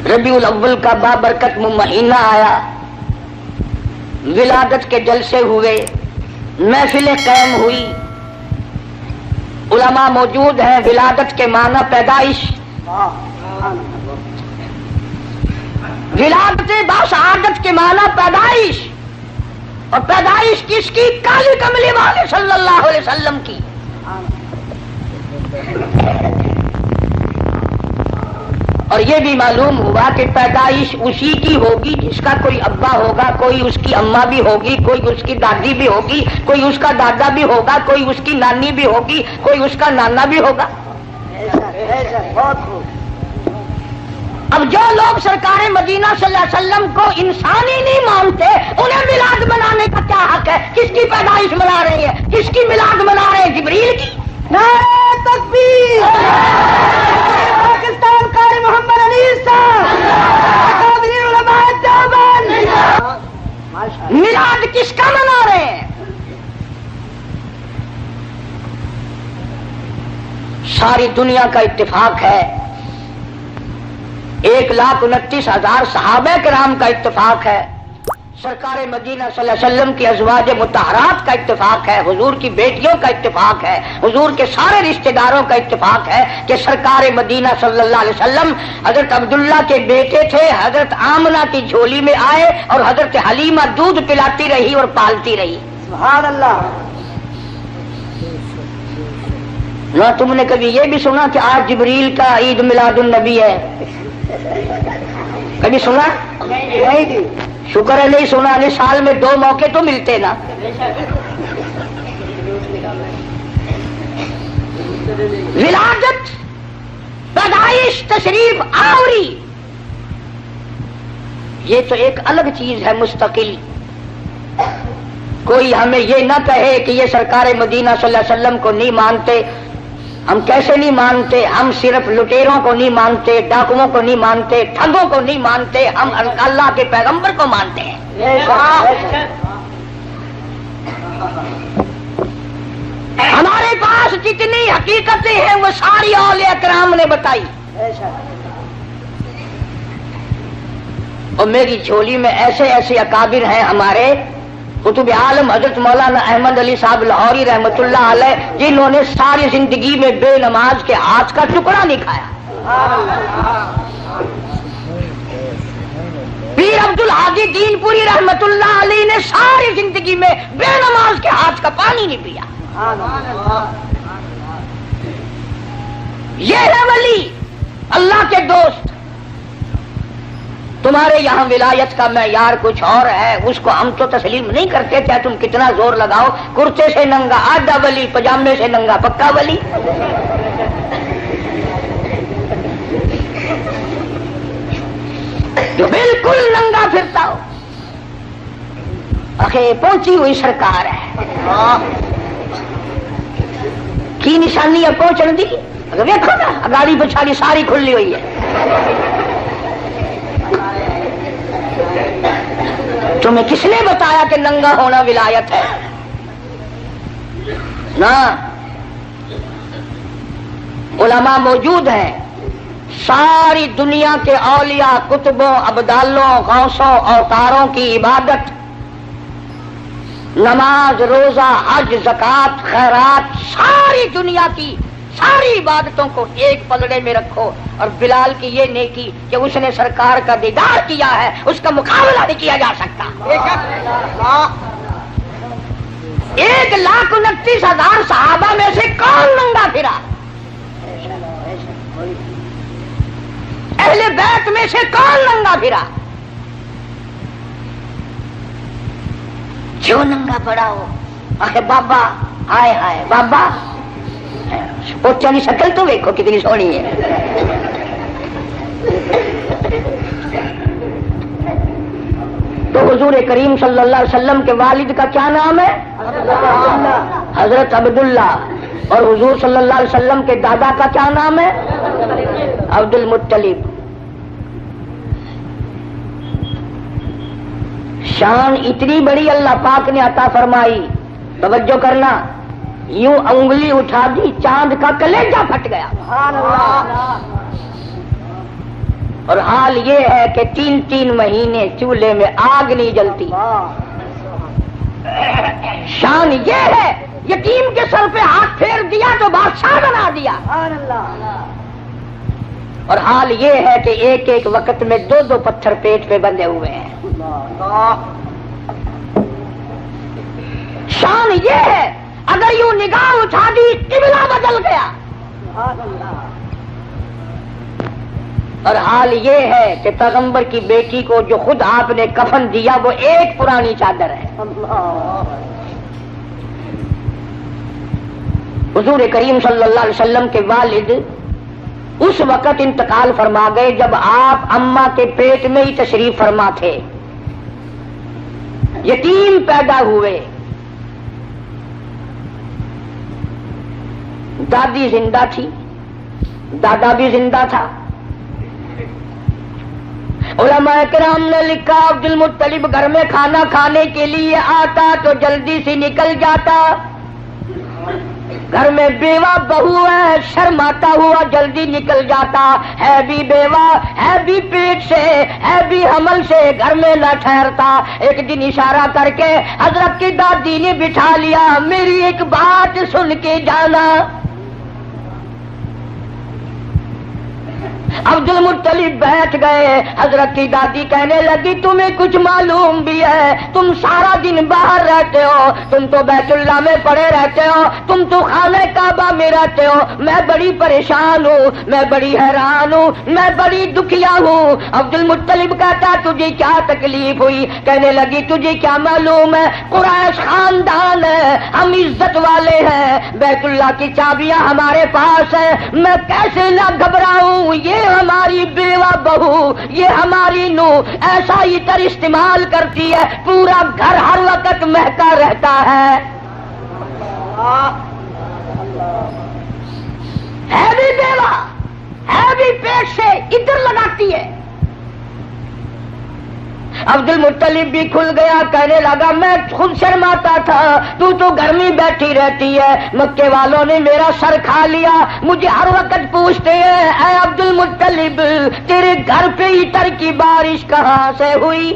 ربیع الاول کا بابرکت مہینہ آیا، ولادت کے جلسے ہوئے، محفلیں قائم ہوئی، علماء موجود ہیں۔ ولادت کے معنی پیدائش، ولادت باسعادت کے معنی پیدائش، اور پیدائش کس کی؟ کالی کملی والے صلی اللہ علیہ وسلم کی۔ اور یہ بھی معلوم ہوا کہ پیدائش اسی کی ہوگی جس کا کوئی ابا ہوگا، کوئی اس کی اماں بھی ہوگی، کوئی اس کی دادی بھی ہوگی، کوئی اس کا دادا بھی ہوگا، کوئی اس کی نانی بھی ہوگی، کوئی اس کا نانا بھی ہوگا۔ اب جو لوگ سرکار مدینہ صلی اللہ علیہ وسلم کو انسان ہی نہیں مانتے، انہیں میلاد منانے کا کیا حق ہے؟ کس کی پیدائش منا رہے ہیں؟ کس کی میلاد منا رہے ہیں؟ جبریل کی۔ نعرہ تکبیر، پاکستان قاری محمد علی صاحب، اکابرین علماء دیوبند۔ میلاد کس کا منا رہے ہیں؟ ساری دنیا کا اتفاق ہے، 1,29,000 صحابہ کرام کا اتفاق ہے، سرکار مدینہ صلی اللہ علیہ وسلم کی ازواج مطہرات کا اتفاق ہے، حضور کی بیٹیوں کا اتفاق ہے، حضور کے سارے رشتہ داروں کا اتفاق ہے کہ سرکار مدینہ صلی اللہ علیہ وسلم حضرت عبداللہ کے بیٹے تھے، حضرت آمنہ کی جھولی میں آئے اور حضرت حلیمہ دودھ پلاتی رہی اور پالتی رہی۔ سبحان اللہ۔ نہ تم نے کبھی یہ بھی سنا کہ آج جبریل کا عید میلاد النبی ہے؟ کبھی سنا؟ نہیں جی، شکر ہے نہیں سنا، نہیں سال میں 2 موقع تو ملتے نا۔ ولادت، پیدائش، تشریف آوری، یہ تو ایک الگ چیز ہے مستقل۔ کوئی ہمیں یہ نہ کہے کہ یہ سرکار مدینہ صلی اللہ علیہ وسلم کو نہیں مانتے۔ ہم کیسے نہیں مانتے؟ ہم صرف لٹیروں کو نہیں مانتے، ڈاکوؤں کو نہیں مانتے، ٹھگوں کو نہیں مانتے، ہم اللہ کے پیغمبر کو مانتے ہیں۔ ہمارے پاس جتنی حقیقتیں ہیں وہ ساری اولیاء کرام نے بتائی، اور میری جھولی میں ایسے ایسے اکابر ہیں ہمارے قطب عالم حضرت مولانا احمد علی صاحب لاہوری رحمۃ اللہ علیہ، جنہوں نے ساری زندگی میں بے نماز کے ہاتھ کا ٹکڑا نہیں کھایا۔ پیر عبد الحادی دین پوری رحمۃ اللہ علیہ نے ساری زندگی میں بے نماز کے ہاتھ کا پانی نہیں پیا۔ یہ ہے ولی، اللہ کے دوست۔ تمہارے یہاں ولایت کا معیار کچھ اور ہے، اس کو ہم تو تسلیم نہیں کرتے، چاہے تم کتنا زور لگاؤ۔ کرتے سے ننگا آدھا ولی، پجامے سے ننگا پکا ولی۔ جو بالکل ننگا پھرتا ہو، آخر پہنچی ہوئی سرکار ہے کی نشانی ہے پہنچن دی۔ اگر دیکھو نا گاڑی پچھاڑی ساری کھلی ہوئی ہے۔ تمہیں کس نے بتایا کہ ننگا ہونا ولایت ہے؟ نہ، علماء موجود ہیں، ساری دنیا کے اولیاء، کتبوں، ابدالوں، غوثوں، اوتاروں کی عبادت، نماز، روزہ، حج، زکوٰۃ، خیرات، ساری دنیا کی ساری عبادتوں کو ایک پلڑے میں رکھو، اور بلال کی یہ نیکی کہ اس نے سرکار کا دیدار کیا ہے، اس کا مقابلہ نہیں کیا جا سکتا۔ 1,29,000 صحابہ میں سے کون ننگا پھرا؟ اہل بیت میں سے کون ننگا پھرا؟ جو ننگا پڑا ہو آخر بابا، ہائے ہائے بابا، بچوں کی شکل تو دیکھو کتنی سونی ہے۔ تو حضور کریم صلی اللہ علیہ وسلم کے والد کا کیا نام ہے؟ حضرت عبداللہ۔ اور حضور صلی اللہ علیہ وسلم کے دادا کا کیا نام ہے؟ عبد المطلب۔ شان اتنی بڑی اللہ پاک نے عطا فرمائی، توجہ کرنا، یوں انگلی اٹھا دی چاند کا کلیجہ پھٹ گیا۔ اور حال یہ ہے کہ 3 مہینے چولہے میں آگ نہیں جلتی. شان یہ ہے یتیم کے سر پہ ہاتھ پھیر دیا تو بادشاہ بنا دیا. اور حال یہ ہے کہ ایک وقت میں 2 پتھر پیٹ پہ بندھے ہوئے ہیں. شان یہ ہے اگر یوں نگاہ اٹھا دی قبلہ بدل گیا. اور حال یہ ہے کہ پیغمبر کی بیٹی کو جو خود آپ نے کفن دیا وہ ایک پرانی چادر ہے. حضور کریم صلی اللہ علیہ وسلم کے والد اس وقت انتقال فرما گئے جب آپ اماں کے پیٹ میں ہی تشریف فرما تھے. یتیم پیدا ہوئے. دادی زندہ تھی, دادا بھی زندہ تھا. علماء کرام نے لکھا عبد المطلب گھر میں کھانا کھانے کے لیے آتا تو جلدی سے نکل جاتا. گھر میں بیوہ بہو ہے, شرماتا ہوا جلدی نکل جاتا. ہے بھی بیوہ, ہے بھی پیٹ سے, ہے بھی حمل سے, گھر میں نہ ٹھہرتا. ایک دن اشارہ کر کے حضرت کی دادی نے بٹھا لیا, میری ایک بات سن کے جانا. عبد المطلب بیٹھ گئے. حضرت کی دادی کہنے لگی تمہیں کچھ معلوم بھی ہے؟ تم سارا دن باہر رہتے ہو, تم تو بیت اللہ میں پڑے رہتے ہو, تم تو خانہ کعبہ میں رہتے ہو. میں بڑی پریشان ہوں, میں بڑی حیران ہوں, میں بڑی دکھیا ہوں. عبد المطلب کہتا تجھے کیا تکلیف ہوئی؟ کہنے لگی تجھے کیا معلوم ہے, قریش خاندان ہے, ہم عزت والے ہیں, بیت اللہ کی چابیاں ہمارے پاس ہیں, میں کیسے نہ گھبراؤں. یہ ہماری بیوہ بہو, یہ ہماری نو ایسا عطر استعمال کرتی ہے پورا گھر ہر وقت مہکا رہتا ہے. ہے بھی بیوہ, ہے بھی پیٹ سے عطر لگاتی ہے. عبد المطلب بھی کھل گیا, کہنے لگا میں خود شرماتا تھا, تو گھر میں بیٹھی رہتی ہے. مکے والوں نے میرا سر کھا لیا, مجھے ہر وقت پوچھتے ہیں اے عبد المطلب تیرے گھر پہ عطر کی بارش کہاں سے ہوئی؟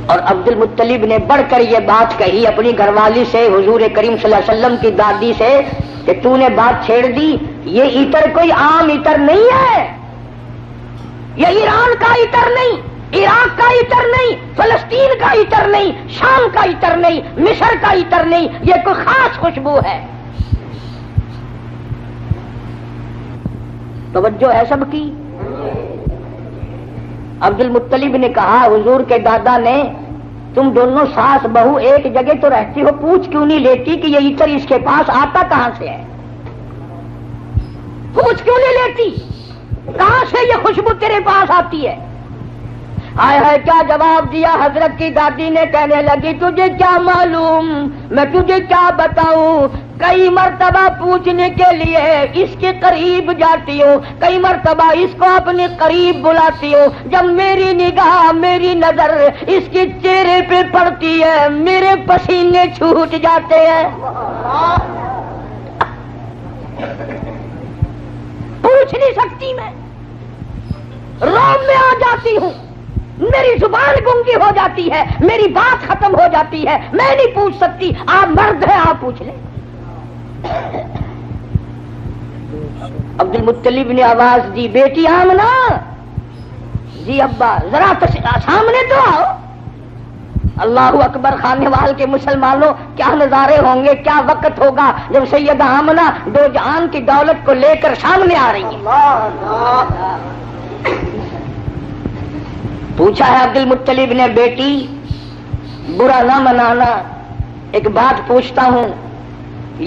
اور عبد المطلب نے بڑھ کر یہ بات کہی اپنی گھر والی سے, حضور کریم صلی اللہ علیہ وسلم کی دادی سے, کہ تو نے بات چھیڑ دی. یہ عطر کوئی عام عطر نہیں ہے, یہ ایران کا عطر نہیں, عراق کا عطر نہیں, فلسطین کا عطر نہیں, شام کا عطر نہیں, مصر کا عطر نہیں, یہ کوئی خاص خوشبو ہے. توجہ ہے سب کی؟ عبد المطلب نے کہا حضور کے دادا نے تم دونوں ساس بہو ایک جگہ تو رہتی ہو, پوچھ کیوں نہیں لیتی کہ یہ عطر اس کے پاس آتا کہاں سے ہے؟ پوچھ کیوں نہیں لیتی کہاں سے یہ خوشبو تیرے پاس آتی ہے؟ آئے ہے کیا جواب دیا حضرت کی دادی نے, کہنے لگی تجھے کیا معلوم, میں تجھے کیا بتاؤں. کئی مرتبہ پوچھنے کے لیے اس کے قریب جاتی ہوں, کئی مرتبہ اس کو اپنے قریب بلاتی ہوں. جب میری نگاہ, میری نظر اس کے چہرے پہ پڑتی ہے میرے پسینے چھوٹ جاتے ہیں. پوچھ نہیں سکتی, میں روم میں آ جاتی ہوں, میری زبان گنگی ہو جاتی ہے, میری بات ختم ہو جاتی ہے, میں نہیں پوچھ سکتی. آپ مرد ہیں, آپ پوچھ لیں. عبد المطلب نے آواز دی, بیٹی آمنہ. جی ابا, ذرا سامنے تو آؤ. اللہ اکبر, خانے وال کے مسلمانوں کیا نظارے ہوں گے, کیا وقت ہوگا جب سیدہ آمنہ دو جہان کی دولت کو لے کر سامنے آ رہی ہیں. پوچھا ہے عبد المطلب نے, بیٹی برا نہ منانا, ایک بات پوچھتا ہوں,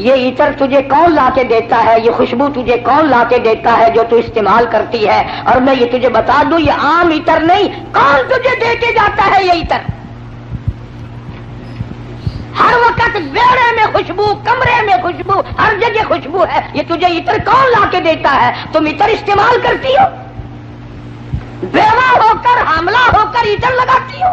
یہ عطر تجھے کون لا کے دیتا ہے, یہ خوشبو تجھے کون لا کے دیتا ہے جو تو استعمال کرتی ہے؟ اور میں یہ تجھے بتا دوں یہ عام عطر نہیں, کون تجھے دے کے جاتا ہے یہ عطر؟ ہر وقت بیڑے میں خوشبو, کمرے میں خوشبو, ہر جگہ خوشبو ہے. یہ تجھے عطر کون لا کے دیتا ہے؟ تم عطر استعمال کرتی ہو, بیوہ ہو کر, حاملہ ہو کر عطر لگاتی ہو.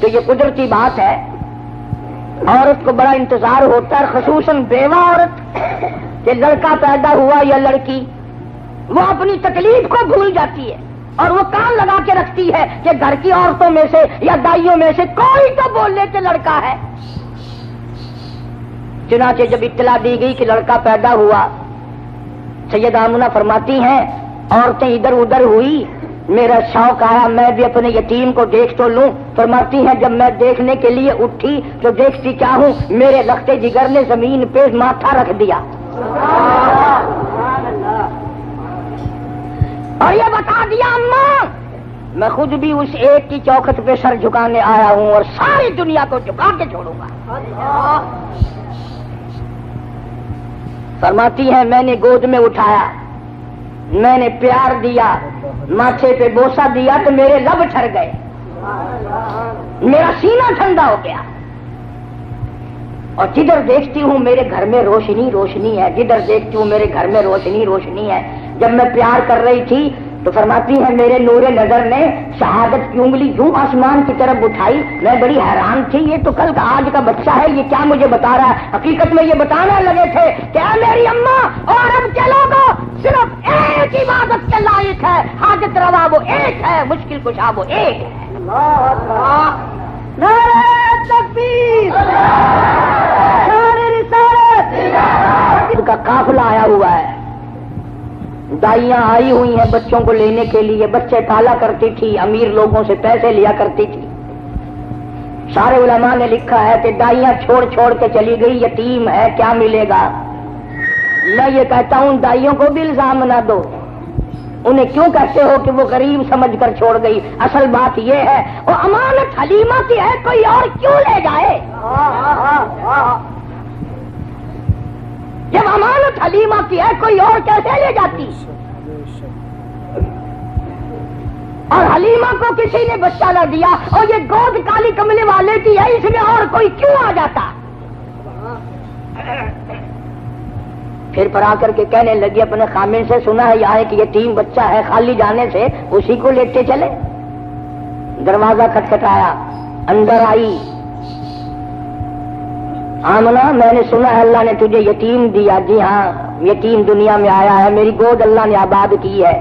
کہ یہ قدرتی بات ہے، عورت کو بڑا انتظار ہوتا ہے، خصوصاً بیوہ عورت، کہ لڑکا پیدا ہوا یا لڑکی، وہ اپنی تکلیف کو بھول جاتی ہے اور وہ کان لگا کے رکھتی ہے کہ گھر کی عورتوں میں سے یا دائیوں میں سے کوئی تو بول لے کہ لڑکا ہے۔ چنانچہ جب اطلاع دی گئی کہ لڑکا پیدا ہوا، سیدہ آمنہ فرماتی ہیں عورتیں ادھر ادھر ہوئی، میرا شوق آیا میں بھی اپنے یتیم کو دیکھ تو لوں۔ فرماتی ہیں جب میں دیکھنے کے لیے اٹھی تو دیکھتی کیا ہوں، میرے لختے جگر نے زمین پہ ماتھا رکھ دیا اور یہ بتا دیا اماں میں خود بھی اس ایک کی چوکھٹ پہ سر جھکانے آیا ہوں اور ساری دنیا کو جھکا کے چھوڑوں گا۔ فرماتی ہیں میں نے گود میں اٹھایا، میں نے پیار دیا، ماتھے پہ بوسہ دیا تو میرے لب ٹھر گئے، میرا سینہ ٹھنڈا ہو گیا، اور جدھر دیکھتی ہوں میرے گھر میں روشنی روشنی ہے، جدھر دیکھتی ہوں میرے گھر میں روشنی روشنی ہے۔ جب میں پیار کر رہی تھی تو فرماتی ہے میرے نور نظر نے شہادت کی انگلی یوں آسمان کی طرف اٹھائی، میں بڑی حیران تھی، یہ تو کل کا آج کا بچہ ہے، یہ کیا مجھے بتا رہا ہے؟ حقیقت میں یہ بتانے لگے تھے کہ اے میری اماں اور اب کے لوگوں، صرف ایک عبادت کے لائق ہے، حاجت روا وہ ایک ہے، مشکل کشا وہ ایک ہے۔ نعرہ تکبیر، نعرہ رسالت۔ ان کا قافلہ آیا ہوا ہے، دائیاں آئی ہوئی ہیں بچوں کو لینے کے لیے، بچے پالا کرتی تھی، امیر لوگوں سے پیسے لیا کرتی تھی۔ سارے علماء نے لکھا ہے کہ دائیاں چھوڑ چھوڑ کے چلی گئی، یتیم ہے کیا ملے گا؟ میں یہ کہتا ہوں دائیوں کو بھی الزام نہ دو، انہیں کیوں کہتے ہو کہ وہ غریب سمجھ کر چھوڑ گئی؟ اصل بات یہ ہے وہ امانت حلیمہ کی ہے، کوئی اور کیوں لے جائے؟ جب امانت حلیمہ کی ہے کوئی اور کیسے لے جاتی؟ اور حلیمہ کو کسی نے بچہ نہ دیا اور یہ گود کالی کملے والے کی ہے، اس میں اور کوئی کیوں آ جاتا؟ پھر پر آ کر کے کہنے لگی اپنے خامن سے، سنا ہے یہاں ایک یتیم بچہ ہے، خالی جانے سے اسی کو لیتے چلے۔ دروازہ کھٹکھٹایا، اندر آئی، آمنہ میں نے سنا ہے اللہ نے تجھے یتیم دیا۔ جی ہاں، یتیم دنیا میں آیا ہے، میری گود اللہ نے آباد کی ہے۔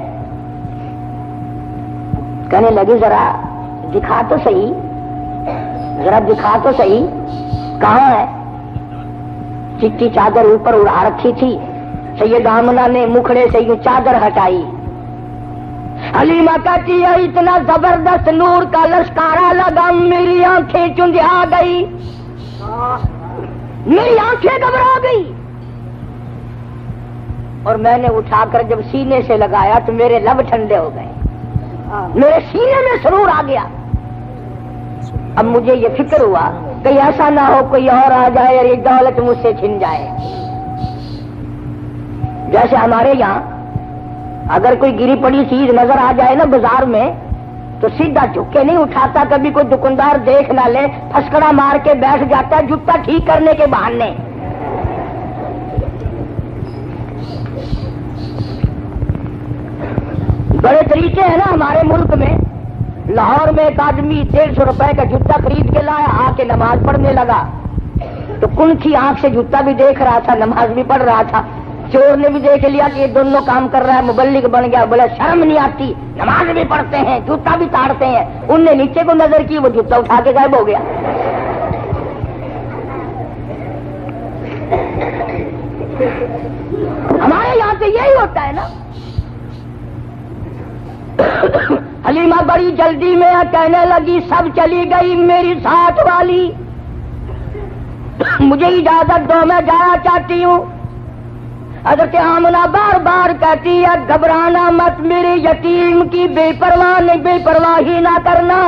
کہنے لگی ذرا دکھا تو صحیح، ذرا دکھا تو صحیح، کہاں ہے؟ چٹی چادر اوپر اڑا رکھی تھی، سیدہ آمنہ نے مکھڑے سے یہ چادر ہٹائی۔ حلیمہ کہتی ہے اتنا زبردست نور کا لشکارا لگا، میری آنکھیں چندھیا گئی، میری آنکھیں گھبرا گئی، اور میں نے اٹھا کر جب سینے سے لگایا تو میرے لب ٹھنڈے ہو گئے، میرے سینے میں سرور آ گیا۔ اب مجھے یہ فکر ہوا کہ ایسا نہ ہو کوئی اور آ جائے اور یہ دولت مجھ سے چھن جائے۔ جیسے ہمارے یہاں اگر کوئی گری پڑی چیز نظر آ جائے نا بازار میں تو سیدھا جھک کے نہیں اٹھاتا، کبھی کوئی دکاندار دیکھ نہ لے پھسکڑا مار کے بیٹھ جاتا ہے جوتا ٹھیک کرنے کے بہانے۔ بڑے طریقے ہیں نا ہمارے ملک میں۔ لاہور میں ایک آدمی 150 روپے کا جوتا خرید کے لایا، آ کے نماز پڑھنے لگا تو کنکھی آنکھ سے جوتا بھی دیکھ رہا تھا، نماز بھی پڑھ رہا تھا۔ چور نے بھی دیکھ لیا کہ یہ دونوں کام کر رہا ہے، مبلغ بن گیا، بولا شرم نہیں آتی، نماز بھی پڑھتے ہیں جوتا بھی تاڑتے ہیں۔ ان نے نیچے کو نظر کی، وہ جوتا اٹھا کے غائب ہو گیا۔ ہمارے یہاں تو یہی ہوتا ہے نا۔ حلیمہ بڑی جلدی میں کہنے لگی سب چلی گئی میری ساتھ والی، مجھے اجازت دو میں جانا چاہتی ہوں۔ حضرت آمنہ بار بار کہتی ہے گھبرانا مت، میرے یتیم کی بے پرواہی نہ کرنا،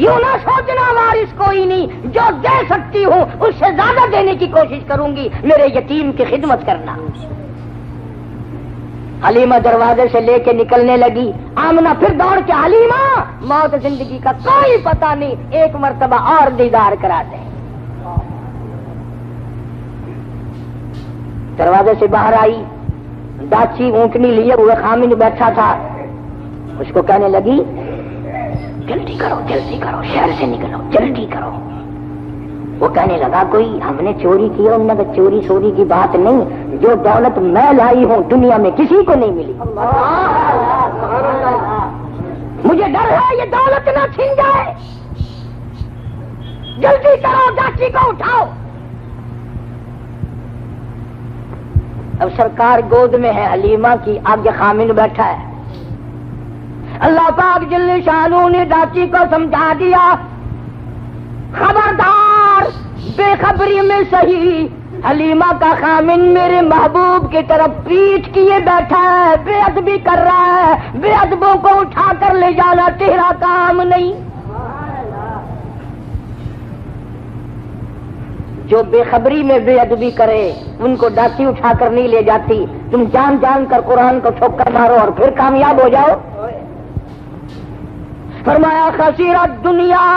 یوں نہ سوچنا وارث کوئی نہیں، جو دے سکتی ہوں اس سے زیادہ دینے کی کوشش کروں گی، میرے یتیم کی خدمت کرنا۔ حلیمہ دروازے سے لے کے نکلنے لگی، آمنہ پھر دوڑ کے حلیمہ موت زندگی کا کوئی پتہ نہیں، ایک مرتبہ اور دیدار کرا دیں۔ دروازے سے باہر آئی، داچی اونٹنی لیے ہوئے خامن بیٹھا تھا، اس کو کہنے لگی جلدی کرو شہر سے نکلو، جلدی کرو۔ وہ کہنے لگا کوئی ہم نے چوری کی؟ انہوں نے کہا چوری سوری کی بات نہیں، جو دولت میں لائی ہوں دنیا میں کسی کو نہیں ملی، مجھے ڈر ہے یہ دولت نہ چھن جائے، جلدی کرو ڈاچی کو اٹھاؤ۔ اب سرکار گود میں ہے حلیمہ کی، آگے خامن بیٹھا ہے۔ اللہ پاک جل شانہ نے ڈاچی کو سمجھا دیا خبردار، بے خبری میں صحیح حلیمہ کا خامن میرے محبوب کی طرف پیٹھ کیے بیٹھا ہے، بے ادبی کر رہا ہے، بے ادبوں کو اٹھا کر لے جانا تیرا کام نہیں۔ جو بے خبری میں بے ادبی کرے ان کو ڈاچی اٹھا کر نہیں لے جاتی، تم جان جان کر قرآن کو ٹھوکر مارو اور پھر کامیاب ہو جاؤ۔ فرمایا خسر الدنیا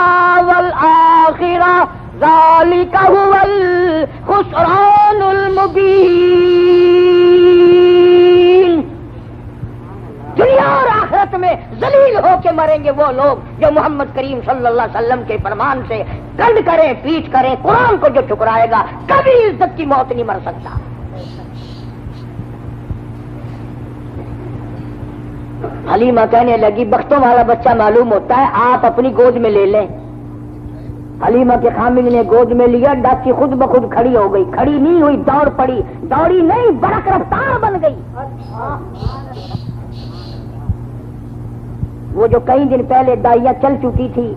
والآخرہ ذالک هو الخسران المبین۔ دنیا اور آخرت میں ذلیل ہو کے مریں گے وہ لوگ جو محمد کریم صلی اللہ علیہ وسلم کے فرمان سے کنڈ کریں، پیٹ کریں، قرآن کو جو ٹھکرائے گا کبھی عزت کی موت نہیں مر سکتا۔ حلیمہ کہنے لگی بختوں والا بچہ معلوم ہوتا ہے، آپ اپنی گود میں لے لیں۔ حلیمہ کے خامن نے گود میں لیا، ڈاچی خود بخود کھڑی ہو گئی، کھڑی نہیں ہوئی، دوڑ پڑی، دوڑی نہیں برق رفتار بن گئی۔ وہ جو کئی دن پہلے دائیاں چل چکی تھی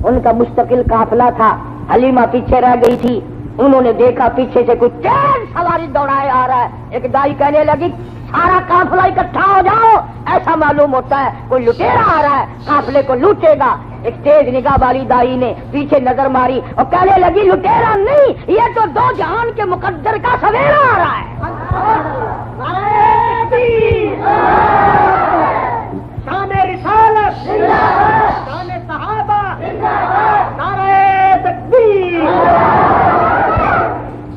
ان کا مستقل قافلہ تھا، حلیمہ پیچھے رہ گئی تھی، انہوں نے دیکھا پیچھے سے کوئی تیز سواری دوڑائے آ رہا ہے، ایک دائی کہنے لگی سارا قافلہ اکٹھا ہو جاؤ، ایسا معلوم ہوتا ہے کوئی لٹیرا آ رہا ہے، قافلے کو لوٹے گا۔ ایک تیز نگاہ والی دائی نے پیچھے نظر ماری اور کہنے لگی لٹیرا نہیں، یہ تو دو جہان کے مقدر کا سویرا آ رہا ہے۔ شان رسالت، شان صحابہ، نعرہ تکبیر۔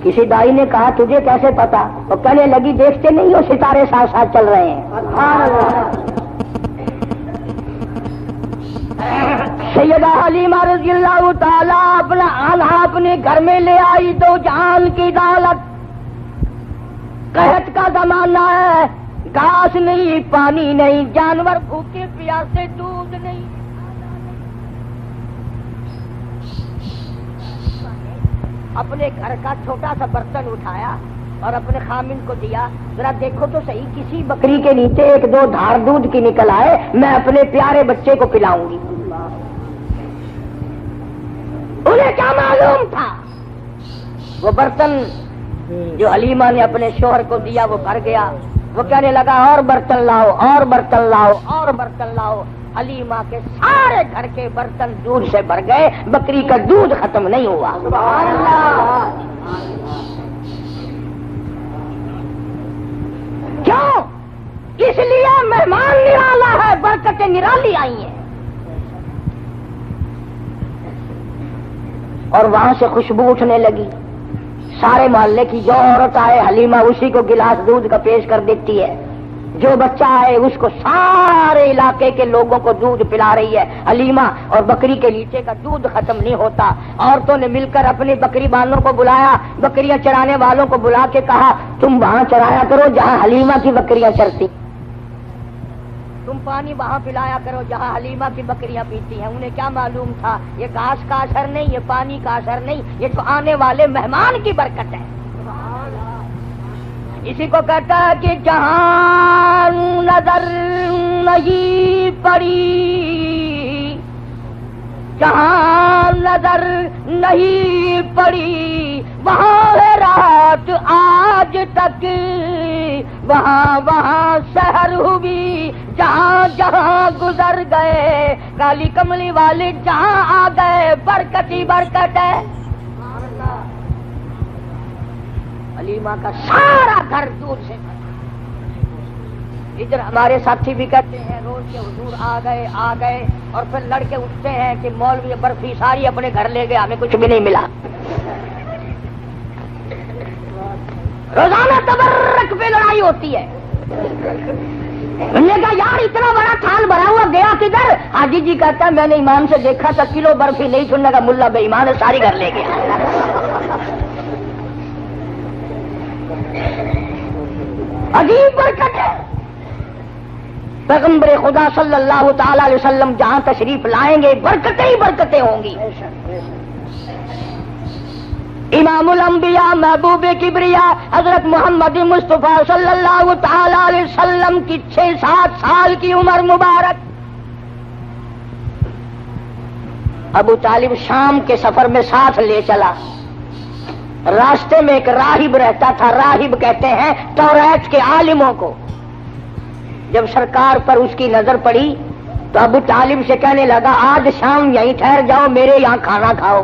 کسی دائی نے کہا تجھے کیسے پتا؟ اور کہنے لگی دیکھتے نہیں ہو ستارے ساتھ ساتھ چل رہے ہیں۔ سیدہ حلیمہ رضی اللہ تعالی اپنا آلہ اپنے گھر میں لے آئی، دو جہان کی دولت۔ قحط کا زمانہ ہے، گھاس نہیں، پانی نہیں، جانور بھوکے پیاسے، دودھ نہیں۔ اپنے گھر کا چھوٹا سا برتن اٹھایا اور اپنے خامن کو دیا، ذرا دیکھو تو صحیح کسی بکری کے نیچے ایک دو دھار دودھ کی نکل آئے، میں اپنے پیارے بچے کو پلاؤں گی۔ انہیں کیا معلوم تھا؟ وہ برتن جو حلیمہ نے اپنے شوہر کو دیا وہ بھر گیا۔ وہ کہنے لگا اور برتن لاؤ، اور برتن لاؤ، اور برتن لاؤ۔ حلیمہ کے سارے گھر کے برتن دودھ سے بھر گئے، بکری کا دودھ ختم نہیں ہوا۔ سبحان اللہ۔ کیوں؟ اس لیے مہمان نرالا ہے، برکتیں نرالی آئی ہیں۔ اور وہاں سے خوشبو اٹھنے لگی، سارے محلے کی جو عورت آئے حلیمہ اسی کو گلاس دودھ کا پیش کر دیتی ہے، جو بچہ آئے اس کو سارے علاقے کے لوگوں کو دودھ پلا رہی ہے حلیمہ، اور بکری کے نیچے کا دودھ ختم نہیں ہوتا۔ عورتوں نے مل کر اپنی بکری بانوں کو بلایا، بکریاں چرانے والوں کو بلا کے کہا تم وہاں چرایا کرو جہاں حلیمہ کی بکریاں چرتی، تم پانی وہاں پلایا کرو جہاں حلیمہ کی بکریاں پیتی ہیں۔ انہیں کیا معلوم تھا یہ گھاس کا اثر نہیں، یہ پانی کا اثر نہیں، یہ تو آنے والے مہمان کی برکت ہے۔ اسی کو کہتا ہے کہ جہاں نظر نہیں پڑی، جہاں نظر نہیں پڑی وہاں ہے رات آج تک، وہاں وہاں سحر ہوئی جہاں جہاں گزر گئے، کالی کملی والے جہاں آ گئے، برکت ہی برکت ہے۔ حلیمہ کا سارا گھر دودھ سے بھرا۔ ادھر ہمارے ساتھی بھی کہتے ہیں روز کے حضور آ گئے اور پھر لڑکے اٹھتے ہیں کہ مولوی برفی ساری اپنے گھر لے گئے، ہمیں کچھ بھی نہیں ملا۔ روزانہ تبرک پہ لڑائی ہوتی ہے۔ انہوں نے کہا یار اتنا بڑا تھال بھرا ہوا گیا کدھر؟ حاجی جی کہتا ہے میں نے ایمان سے دیکھا تھا کلو برفی نہیں سننے کا ملا بے ایمان ہے ساری گھر لے گیا. عجیب برکت ہے. پیغمبر خدا صلی اللہ تعالی علیہ وسلم جہاں تشریف لائیں گے برکتیں ہی برکتیں ہوں گی. امام الانبیاء محبوب کبریا حضرت محمد مصطفیٰ صلی اللہ تعالی علیہ وسلم کی 6-7 سال کی عمر مبارک. ابو طالب شام کے سفر میں ساتھ لے چلا. راستے میں ایک راہب رہتا تھا. راہب کہتے ہیں توریت کے عالموں کو. جب سرکار پر اس کی نظر پڑی تو ابو طالب سے کہنے لگا آج شام یہیں ٹھہر جاؤ میرے یہاں کھانا کھاؤ.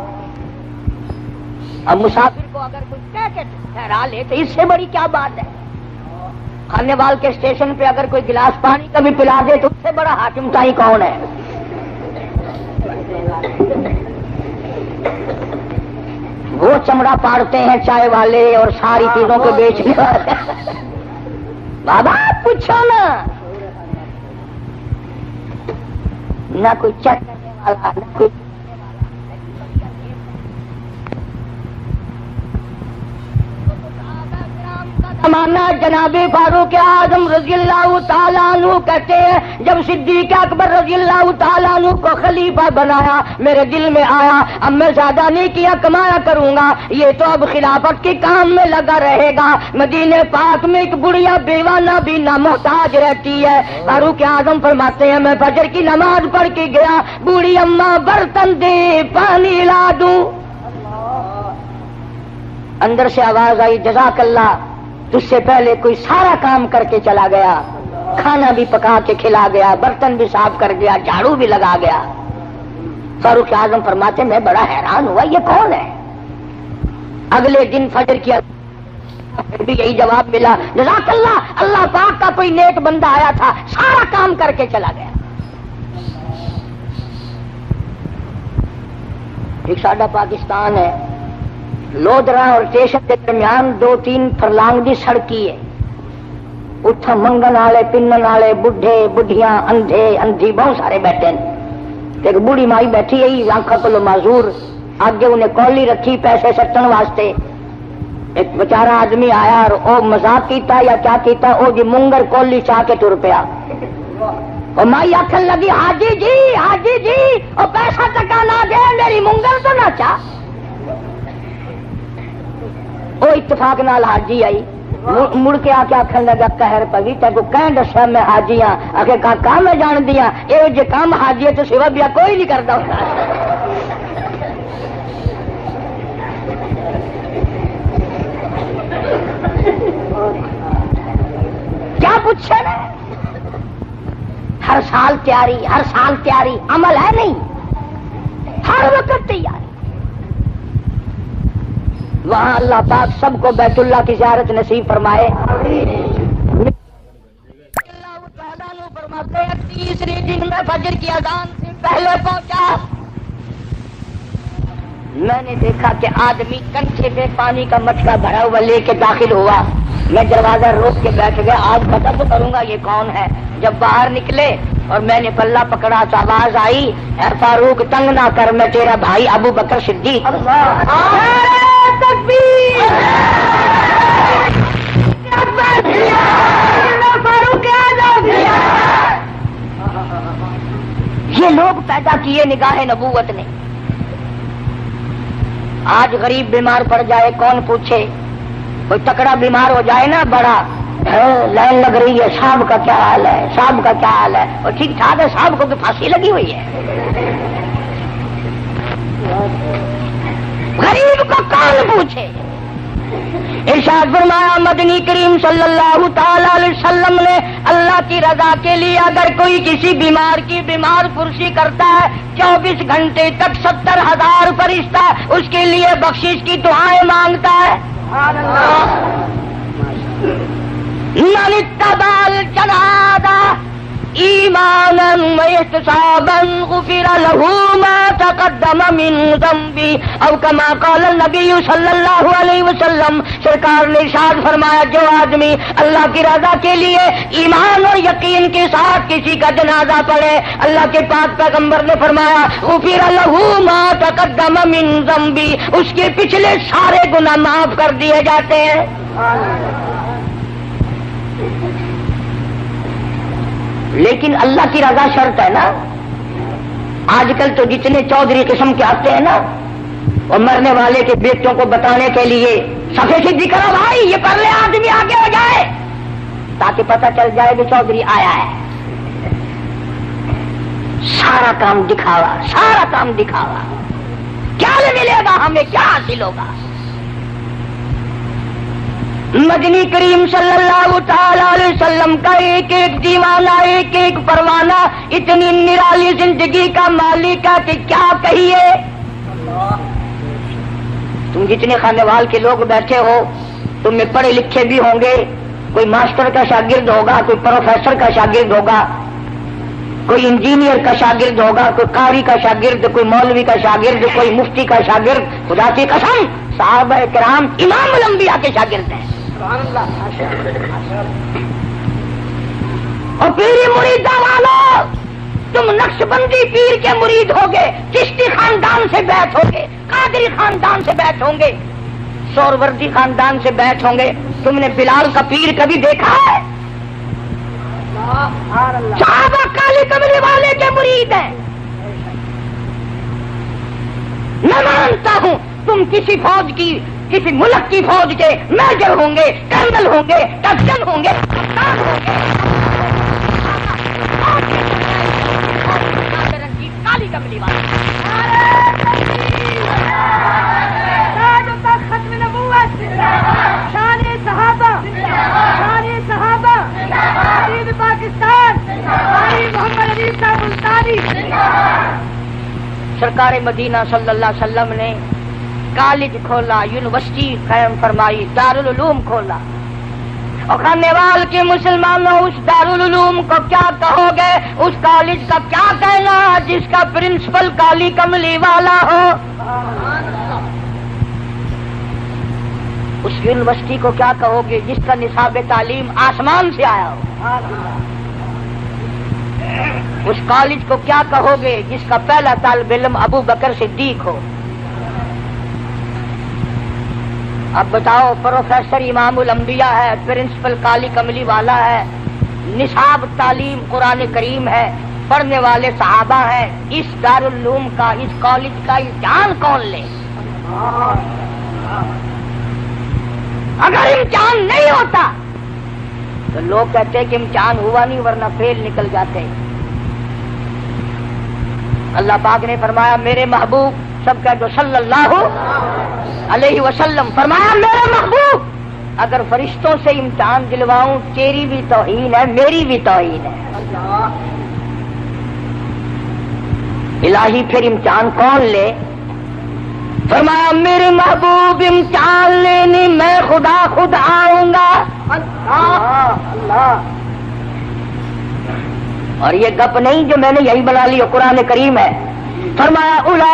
اب مسافر کو اگر کوئی کہہ کے ٹھہرا لے تو اس سے بڑی کیا بات ہے. کھانے وال کے اسٹیشن پہ اگر کوئی گلاس پانی کا بھی پلا دے تو اس سے بڑا حاکم تائی کون ہے. وہ چمڑا پاڑتے ہیں چائے والے اور ساری چیزوں کو بیچنے والے. بابا پوچھو نہ کوئی چیک کرنے والا نہ کوئی زمانہ. جناب فاروق اعظم رضی اللہ تعالیٰ عنہ کہتے ہیں جب صدیق اکبر رضی اللہ تعالیٰ عنہ کو خلیفہ بنایا میرے دل میں آیا اب میں زیادہ نہیں کیا کمایا کروں گا یہ تو اب خلافت کے کام میں لگا رہے گا. مدینے پاک میں ایک بڑھیا بیوانہ بھی نہ محتاج رہتی ہے. فاروق اعظم فرماتے ہیں میں فجر کی نماز پڑھ کے گیا بوڑھی اماں برتن دے پانی لا دوں. اندر سے آواز آئی جزاک اللہ تجھ سے پہلے کوئی سارا کام کر کے چلا گیا. کھانا بھی پکا کے کھلا گیا برتن بھی صاف کر گیا جھاڑو بھی لگا گیا. فاروق اعظم فرماتے میں بڑا حیران ہوا یہ کون ہے. اگلے دن فجر کیا پھر بھی یہی جواب ملا جزاک اللہ اللہ پاک کا کوئی نیک بندہ آیا تھا سارا کام کر کے چلا گیا. ایک ساڈا پاکستان ہے لودرا اور اسٹیشن کے درمیان 2-3 فرلانگ کی سڑکی ہے. اتھا منگن والے پنن والے بڈھے بڈھیاں اندھے اندھی بہت سارے بیٹھے ہیں. ایک بوڑھی مائی بیٹھی ہے آنکھوں کو معذور آگے انہیں کولی رکھی پیسے سٹن واسطے. ایک بیچارہ آدمی آیا اور او مذاق کیتا یا کیا کیتا او جی منگر کولی چاہ کے تر پیا. اور مائی آخر لگی حاجی جی او پیسہ ٹکا نہ دے میری منگر تو نہ چاہ. وہ اتفاق نال حاجی آئی مڑ کے آ کے آخر لگا قہر پگی تیکو کہیں دسا میں حاجی ہاں. آخر کاکا میں جان دیا یہ جو کام حاجی ہے تو سوا بیا کوئی نہیں کرتا. کیا پوچھے نا ہر سال تیاری عمل ہے نہیں ہر وقت تیاری. وہاں اللہ پاک سب کو بیت اللہ کی زیارت نصیب فرمائے. اللہ تعالیٰ فرماتے ہیں تیسرے دن میں فجر کی اذان سے پہلے پہنچا. میں نے دیکھا کہ آدمی کنچے پہ پانی کا مٹکا بھرا ہوا لے کے داخل ہوا. میں دروازہ روک کے بیٹھ گیا آج پتہ تو کروں گا یہ کون ہے. جب باہر نکلے اور میں نے پلہ پکڑا تو آواز آئی اے فاروق تنگ نہ کر میں تیرا بھائی ابو بکر صدیق. یہ لوگ پیدا کیے نگاہ نبوت نے. آج غریب بیمار پڑ جائے کون پوچھے. کوئی تکڑا بیمار ہو جائے نا بڑا لائن لگ رہی ہے صاحب کا کیا حال ہے اور ٹھیک ٹھاک ہے صاحب کو پھانسی لگی ہوئی ہے. غریب کو کون پوچھے. ارشاد فرمایا مدنی کریم صلی اللہ تعالی علیہ وسلم نے اللہ کی رضا کے لیے اگر کوئی کسی بیمار کی بیمار پرسی کرتا ہے 24 گھنٹے تک 70,000 فرشتہ اس کے لیے بخشش کی دعائیں مانگتا ہے. من اتبع الجنازہ ایمانا واحتسابا غفر له ما تقدم من ذنبه او كما قال النبي صلی اللہ علیہ وسلم. سرکار نے ارشاد فرمایا جو آدمی اللہ کی رضا کے لیے ایمان اور یقین کے ساتھ کسی کا جنازہ پڑھے، اللہ کے پاک پیغمبر نے فرمایا غفر لہ ما تقدم من ذنبی، اس کے پچھلے سارے گناہ معاف کر دیے جاتے ہیں۔ لیکن اللہ کی رضا شرط ہے نا۔ آج کل تو جتنے چودھری قسم کے آتے ہیں نا، وہ مرنے والے کے بیٹوں کو بتانے کے لیے صفے سیدھی کرو بھائی یہ پرلے آدمی آگے ہو جائے تاکہ پتہ چل جائے کہ چودھری آیا ہے۔ سارا کام دکھاوا، سارا کام دکھاوا۔ کیا ملے گا ہمیں، کیا حاصل ہوگا؟ مدنی کریم صلی اللہ تعالی علیہ وسلم کا ایک ایک دیوانہ، ایک ایک پروانہ، اتنی نرالی زندگی کا مالک ہے کہ کیا کہیے۔ تم جتنے خانے وال کے لوگ بیٹھے ہو، تم میں پڑھے لکھے بھی ہوں گے، کوئی ماسٹر کا شاگرد ہوگا، کوئی پروفیسر کا شاگرد ہوگا، کوئی انجینئر کا شاگرد ہوگا، کوئی قاری کا شاگرد، کوئی مولوی کا شاگرد، کوئی مفتی کا شاگرد۔ خدا کی قسم صحابہ کرام امام الانبیاء کے شاگرد ہیں۔ اور پیری مریدہ والو، تم نقش بندی پیر کے مرید ہوگے، چشتی خاندان سے بیعت ہوگے، قادری خاندان سے بیعت ہوں گے، سوروردی خاندان سے بیعت ہوں گے۔ تم نے بلال کا پیر کبھی دیکھا ہے؟ صحابہ کالی کملی والے کے مرید ہیں۔ میں مانتا ہوں تم کسی فوج کی، کسی ملک کی فوج کے میجر ہوں گے، کرنل ہوں گے، کیپٹن ہوں گے، کپتان ہوں گے، کالی کملی والے ختم نبوت، شان صحابہ، شان صحابہ، عزیز پاکستان، محمد علی صاحب ملتانی۔ سرکار مدینہ صلی اللہ علیہ وسلم نے کالج کھولا، یونیورسٹی قائم فرمائی، دارالعلوم کھولا۔ اور خانے وال کے مسلمانوں اس دارالعلوم کو کیا کہو گے، اس کالج کا کیا کہنا جس کا پرنسپل کالی کملی والا ہو؟ اس یونیورسٹی کو کیا کہو گے جس کا نصاب تعلیم آسمان سے آیا ہو؟ اس کالج کو کیا کہو گے جس کا پہلا طالب علم ابو بکر صدیق ہو؟ اب بتاؤ، پروفیسر امام الانبیاء ہے، پرنسپل کالی کملی والا ہے، نصاب تعلیم قرآن کریم ہے، پڑھنے والے صحابہ ہیں، اس دارالعلوم کا، اس کالج کا امتحان کون لے؟ اگر امتحان نہیں ہوتا تو لوگ کہتے کہ امتحان ہوا نہیں ورنہ فیل نکل جاتے۔ اللہ پاک نے فرمایا میرے محبوب، سب کہہ دو صلی اللہ علیہ وسلم، فرمایا میرے محبوب اگر فرشتوں سے امتحان دلواؤں تیری بھی توہین ہے، میری بھی توہین ہے۔ الہی پھر امتحان کون لے؟ فرمایا میرے محبوب امتحان لینے میں خدا خود آؤں گا۔ اور یہ گپ نہیں جو میں نے یہی بنا لی، قرآن کریم ہے۔ فرمایا اولئک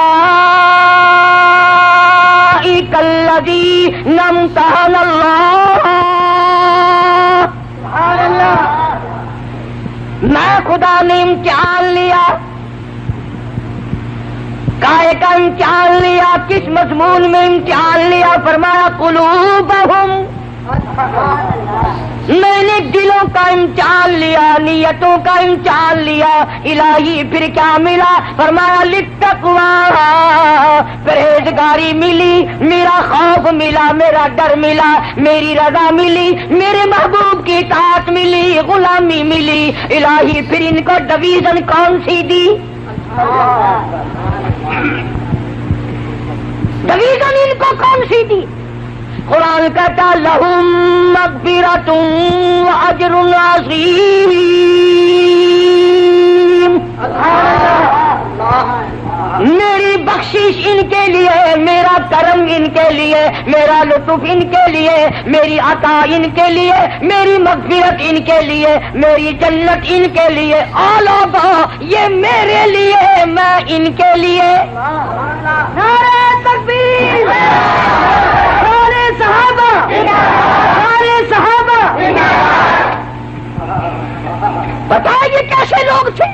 الذین امتحن اللہ، میں خدا نے امتحان لیا، کائے کا امتحان لیا، کس مضمون میں امتحان لیا؟ فرمایا قلوبہم، میں نے دلوں کا امتحان لیا، نیتوں کا امتحان لیا۔ الہی پھر کیا ملا؟ فرمایا للتقوی، پرہیزگاری ملی، میرا خوف ملا، میرا ڈر ملا، میری رضا ملی، میرے محبوب کی اطاعت ملی، غلامی ملی۔ الہی پھر ان کو ڈویژن کون سی دی؟ ڈویژن ان کو کون سی دی؟ قرآن کہتا لہم مغفرۃ واجر عظیم، میری بخشش ان کے لیے، میرا کرم ان کے لیے، میرا لطف ان کے لیے، میری عطا ان کے لیے، میری مغفرت ان کے لیے، میری جنت ان کے لیے، اولاد یہ میرے لیے، میں ان کے لیے۔ نعرہ تکبیر، نعرہ صحابہ، لوگ تھے.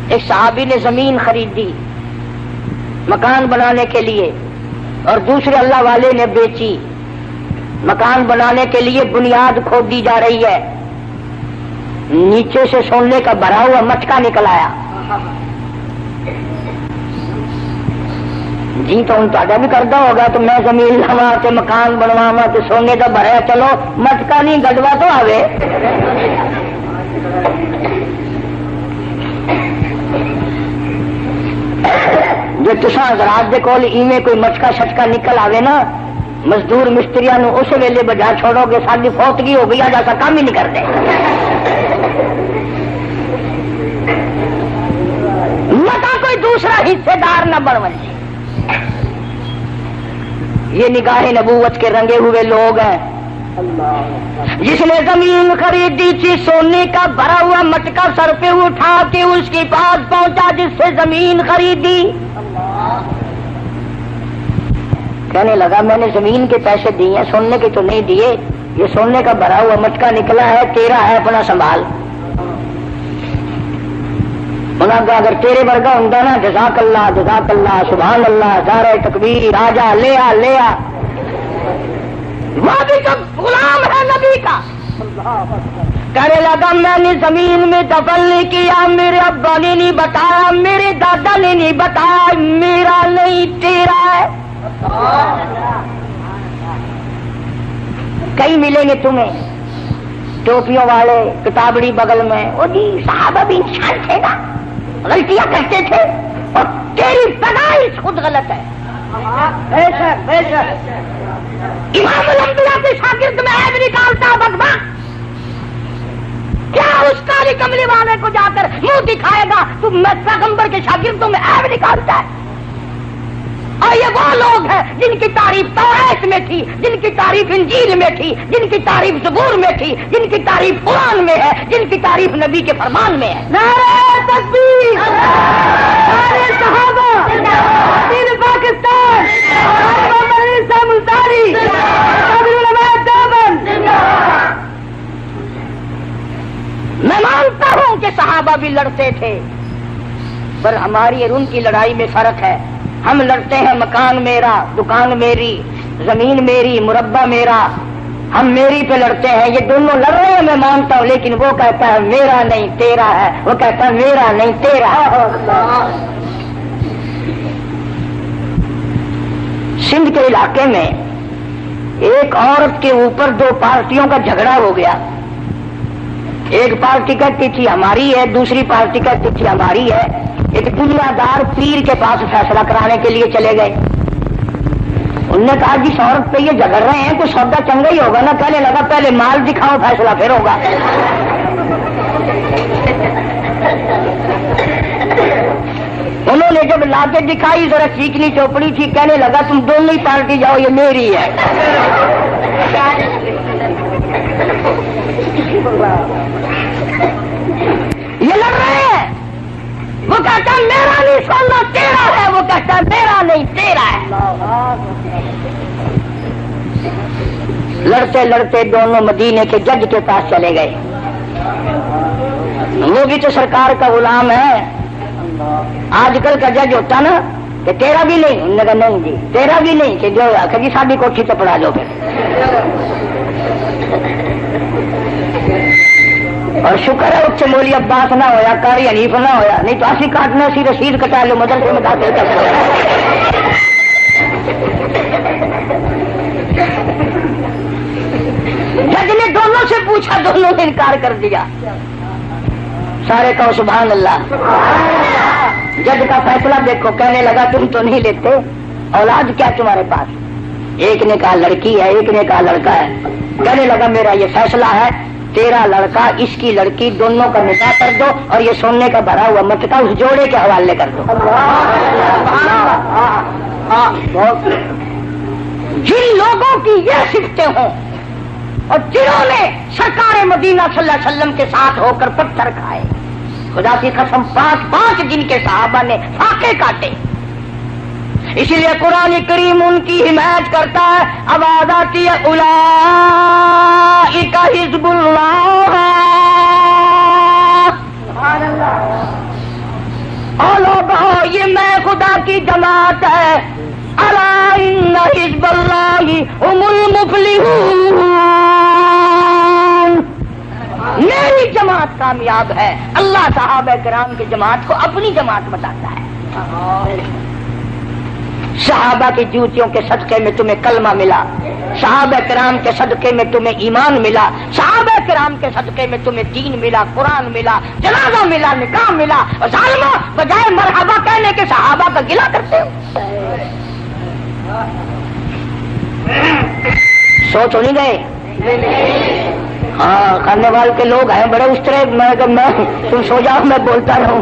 ایک صحابی نے زمین خریدی مکان بنانے کے لیے اور دوسرے اللہ والے نے بیچی. مکان بنانے کے لیے بنیاد کھودی جا رہی ہے, نیچے سے سونے کا بھرا ہوا مٹکا نکل آیا. جی تو ہوں تا بھی کرتا ہوگا تو میں زمین لوا تے مکان بنواوا تو سونے کا بھرا, چلو مٹکا نہیں گڈوا تو آوے. جو تساں حضرات دے کول ایویں کوئی مٹکا شٹکا نکل آوے نا, مزدور مستریاں نو اس ویلے بجا چھوڑو گے ساری فوتگی ہو گئی, آج ایسا کام ہی نہیں کرتے. متا کوئی دوسرا حصے دار نہ بن بنے. یہ نگاہ نبوت کے رنگے ہوئے لوگ ہیں. جس نے زمین خریدی تھی سونے کا بھرا ہوا مٹکا سر پہ اٹھا کے اس کے پاس پہنچا جس سے زمین خریدی. کہنے لگا میں نے زمین کے پیسے دیے ہیں, سونے کے تو نہیں دیے. یہ سونے کا بھرا ہوا مٹکا نکلا ہے, تیرا ہے, اپنا سنبھال. انہوں نے اگر تیرے ورگا ہوں نا, جزاک اللہ سبحان اللہ نعرہ تکبیر, راجا لیا لیا. وہ بھی تو غلام ہے نبی کا. کہنے لگا میں نے زمین میں دفن نہیں کیا, میرے ابا نے نہیں بتایا, میرے دادا نے نہیں بتایا, میرا نہیں تیرا ہے. کئی ملیں گے تمہیں ٹوپیوں والے کتابڑی بغل میں, وہ جی صحابہ بھی انسان تھے نا, غلطیاں کرتے تھے, اور تیری پیدائش خود غلط ہے. بے شک بے شک. امام الانبیاء کے شاگرد میں عیب نکالتا بدبخت, کیا اس کالی کملی والے کو جا کر منہ دکھائے گا تو میں پیغمبر کے شاگردوں میں عیب نکالتا ہے. اور یہ وہ لوگ ہیں جن کی تعریف توریت میں تھی, جن کی تعریف انجیل میں تھی, جن کی تعریف زبور میں تھی, جن کی تعریف قرآن میں ہے, جن کی تعریف نبی کے فرمان میں ہے. نعرہ تکبیر, نعرہ صحابہ, دین پاکستان, محمد عیسیٰ ملتانی, قابل علماء دیوبند. میں مانتا ہوں کہ صحابہ بھی لڑتے تھے, پر ہماری اور ان کی لڑائی میں فرق ہے. ہم لڑتے ہیں مکان میرا, دکان میری, زمین میری, مربع میرا, ہم میری پہ لڑتے ہیں. یہ دونوں لڑ رہے ہیں میں مانتا ہوں, لیکن وہ کہتا ہے میرا نہیں تیرا ہے, وہ کہتا ہے میرا نہیں تیرا ہے. سندھ کے علاقے میں ایک عورت کے اوپر دو پارٹیوں کا جھگڑا ہو گیا. ایک پارٹی کہتی تھی ہماری ہے, دوسری پارٹی کہتی تھی ہماری ہے. ایک دنیا دار پیر کے پاس فیصلہ کرانے کے لیے چلے گئے. انہوں نے کہا جس عورت پہ یہ جھگڑ رہے ہیں کوئی سودا چنگا ہی ہوگا نا. کہنے لگا پہلے مال دکھاؤ فیصلہ پھر ہوگا. انہوں نے جب لا کے دکھائی ذرا چیکنی چوپڑی تھی, کہنے لگا تم دونوں ہی پارٹی جاؤ, یہ میری ہے. یہ لڑ رہے ہیں, وہ کہتا ہے میرا نہیں سونا تیرا ہے, وہ کہتا ہے میرا نہیں تیرا ہے. لڑتے لڑتے دونوں مدینے کے جج کے پاس چلے گئے. وہ بھی تو سرکار کا غلام ہے. آج کل کا جج ہوتا نا کہ تیرا بھی نہیں, انہوں نے کہا نہیں جی تیرا بھی نہیں, کہ جو آخر جی ساری کوٹھی تو پڑھا دو پھر. اور شکر ہے اس سے مولی عباس نہ ہویا, قاری حنیف نہ ہویا, نہیں تو اسی کاٹنا سی رسید کٹا لو مدرسے میں داخل کر دو. جج نے دونوں سے پوچھا, دونوں نے انکار کر دیا. سارے کہو سبحان اللہ. جج کا فیصلہ دیکھو, کہنے لگا تم تو نہیں لیتے, اولاد کیا تمہارے پاس؟ ایک نے کہا لڑکی ہے, ایک نے کہا لڑکا ہے. کہنے لگا میرا یہ فیصلہ ہے, تیرا لڑکا اس کی لڑکی دونوں کا نکاح کر دو, اور یہ سونے کا بھرا ہوا مٹکا اس جوڑے کے حوالے کر دو. جن لوگوں کی یہ صفتیں ہوں اور جنہوں نے سرکار مدینہ صلی اللہ علیہ وسلم کے ساتھ ہو کر پتھر کھائے, خدا کی قسم 5 جن کے صحابہ نے فاقے کاٹے. اسی لیے قرآن کریم ان کی حمایت کرتا ہے. آواز آتی ہے اولئک حزب اللہ, یہ میں خدا کی جماعت ہے، الا ان حزب اللہ هم المفلحون، میری جماعت کامیاب ہے۔ اللہ صحابہ کرام کی جماعت کو اپنی جماعت بتاتا ہے۔ صحابہ کی جوتیوں کے صدقے میں تمہیں کلمہ ملا، صحابہ کرام کے صدقے میں تمہیں ایمان ملا، صحابہ کرام کے صدقے میں تمہیں دین ملا، قرآن ملا، جنازہ ملا، نکاح ملا، اور ظالمہ بجائے مرحبا کہنے کے صحابہ کا گلہ کرتے ہو۔ سوچ ہو نہیں گئے؟ ہاں، کھانے والے کے لوگ ہیں بڑے اس طرح، میں تم سو جاؤ میں بولتا رہوں۔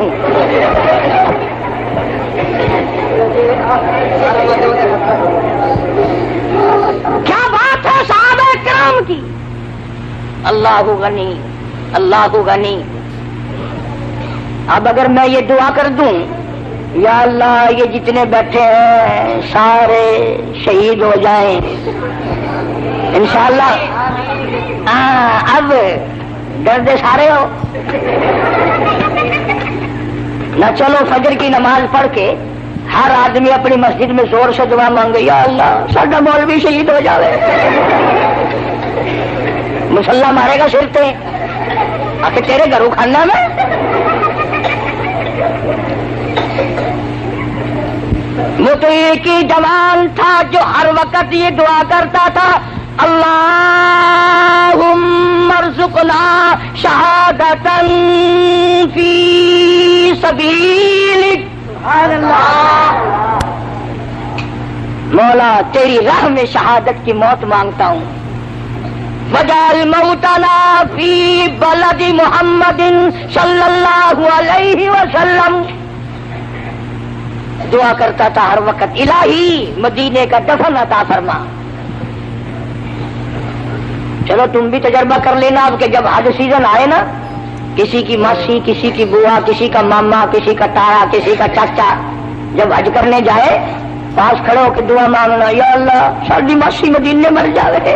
کیا بات ہے صحابہ کرام کی! اللہ غنی، اللہ غنی۔ اب اگر میں یہ دعا کر دوں یا اللہ یہ جتنے بیٹھے ہیں سارے شہید ہو جائیں انشاءاللہ، اب ڈردے سارے ہو نہ، چلو فجر کی نماز پڑھ کے ہر آدمی اپنی مسجد میں زور سے دعا مانگے، یا اللہ ساڈا مولوی شہید ہو جاوے، مسلح مارے گا سر تے آخر تیرے گھروں کھانا میں۔ مطیع کی جوان تھا جو ہر وقت یہ دعا کرتا تھا، اللہم ارزقنا شہادۃ فی سبیلک، مولا تیری راہ میں شہادت کی موت مانگتا ہوں، وجعل موتنا فی بلد محمد صلی اللہ علیہ وسلم۔ دعا کرتا تھا ہر وقت، الہی مدینے کا دفن عطا فرما۔ چلو تم بھی تجربہ کر لینا اب کہ جب حج سیزن آئے نا، کسی کی ماسی، کسی کی بوا، کسی کا ماما، کسی کا تایا، کسی کا چاچا جب حج کرنے جائے پاس کھڑے ہو کے دعا مانگنا، یا اللہ ساری ماسی مدینے مر جاوے،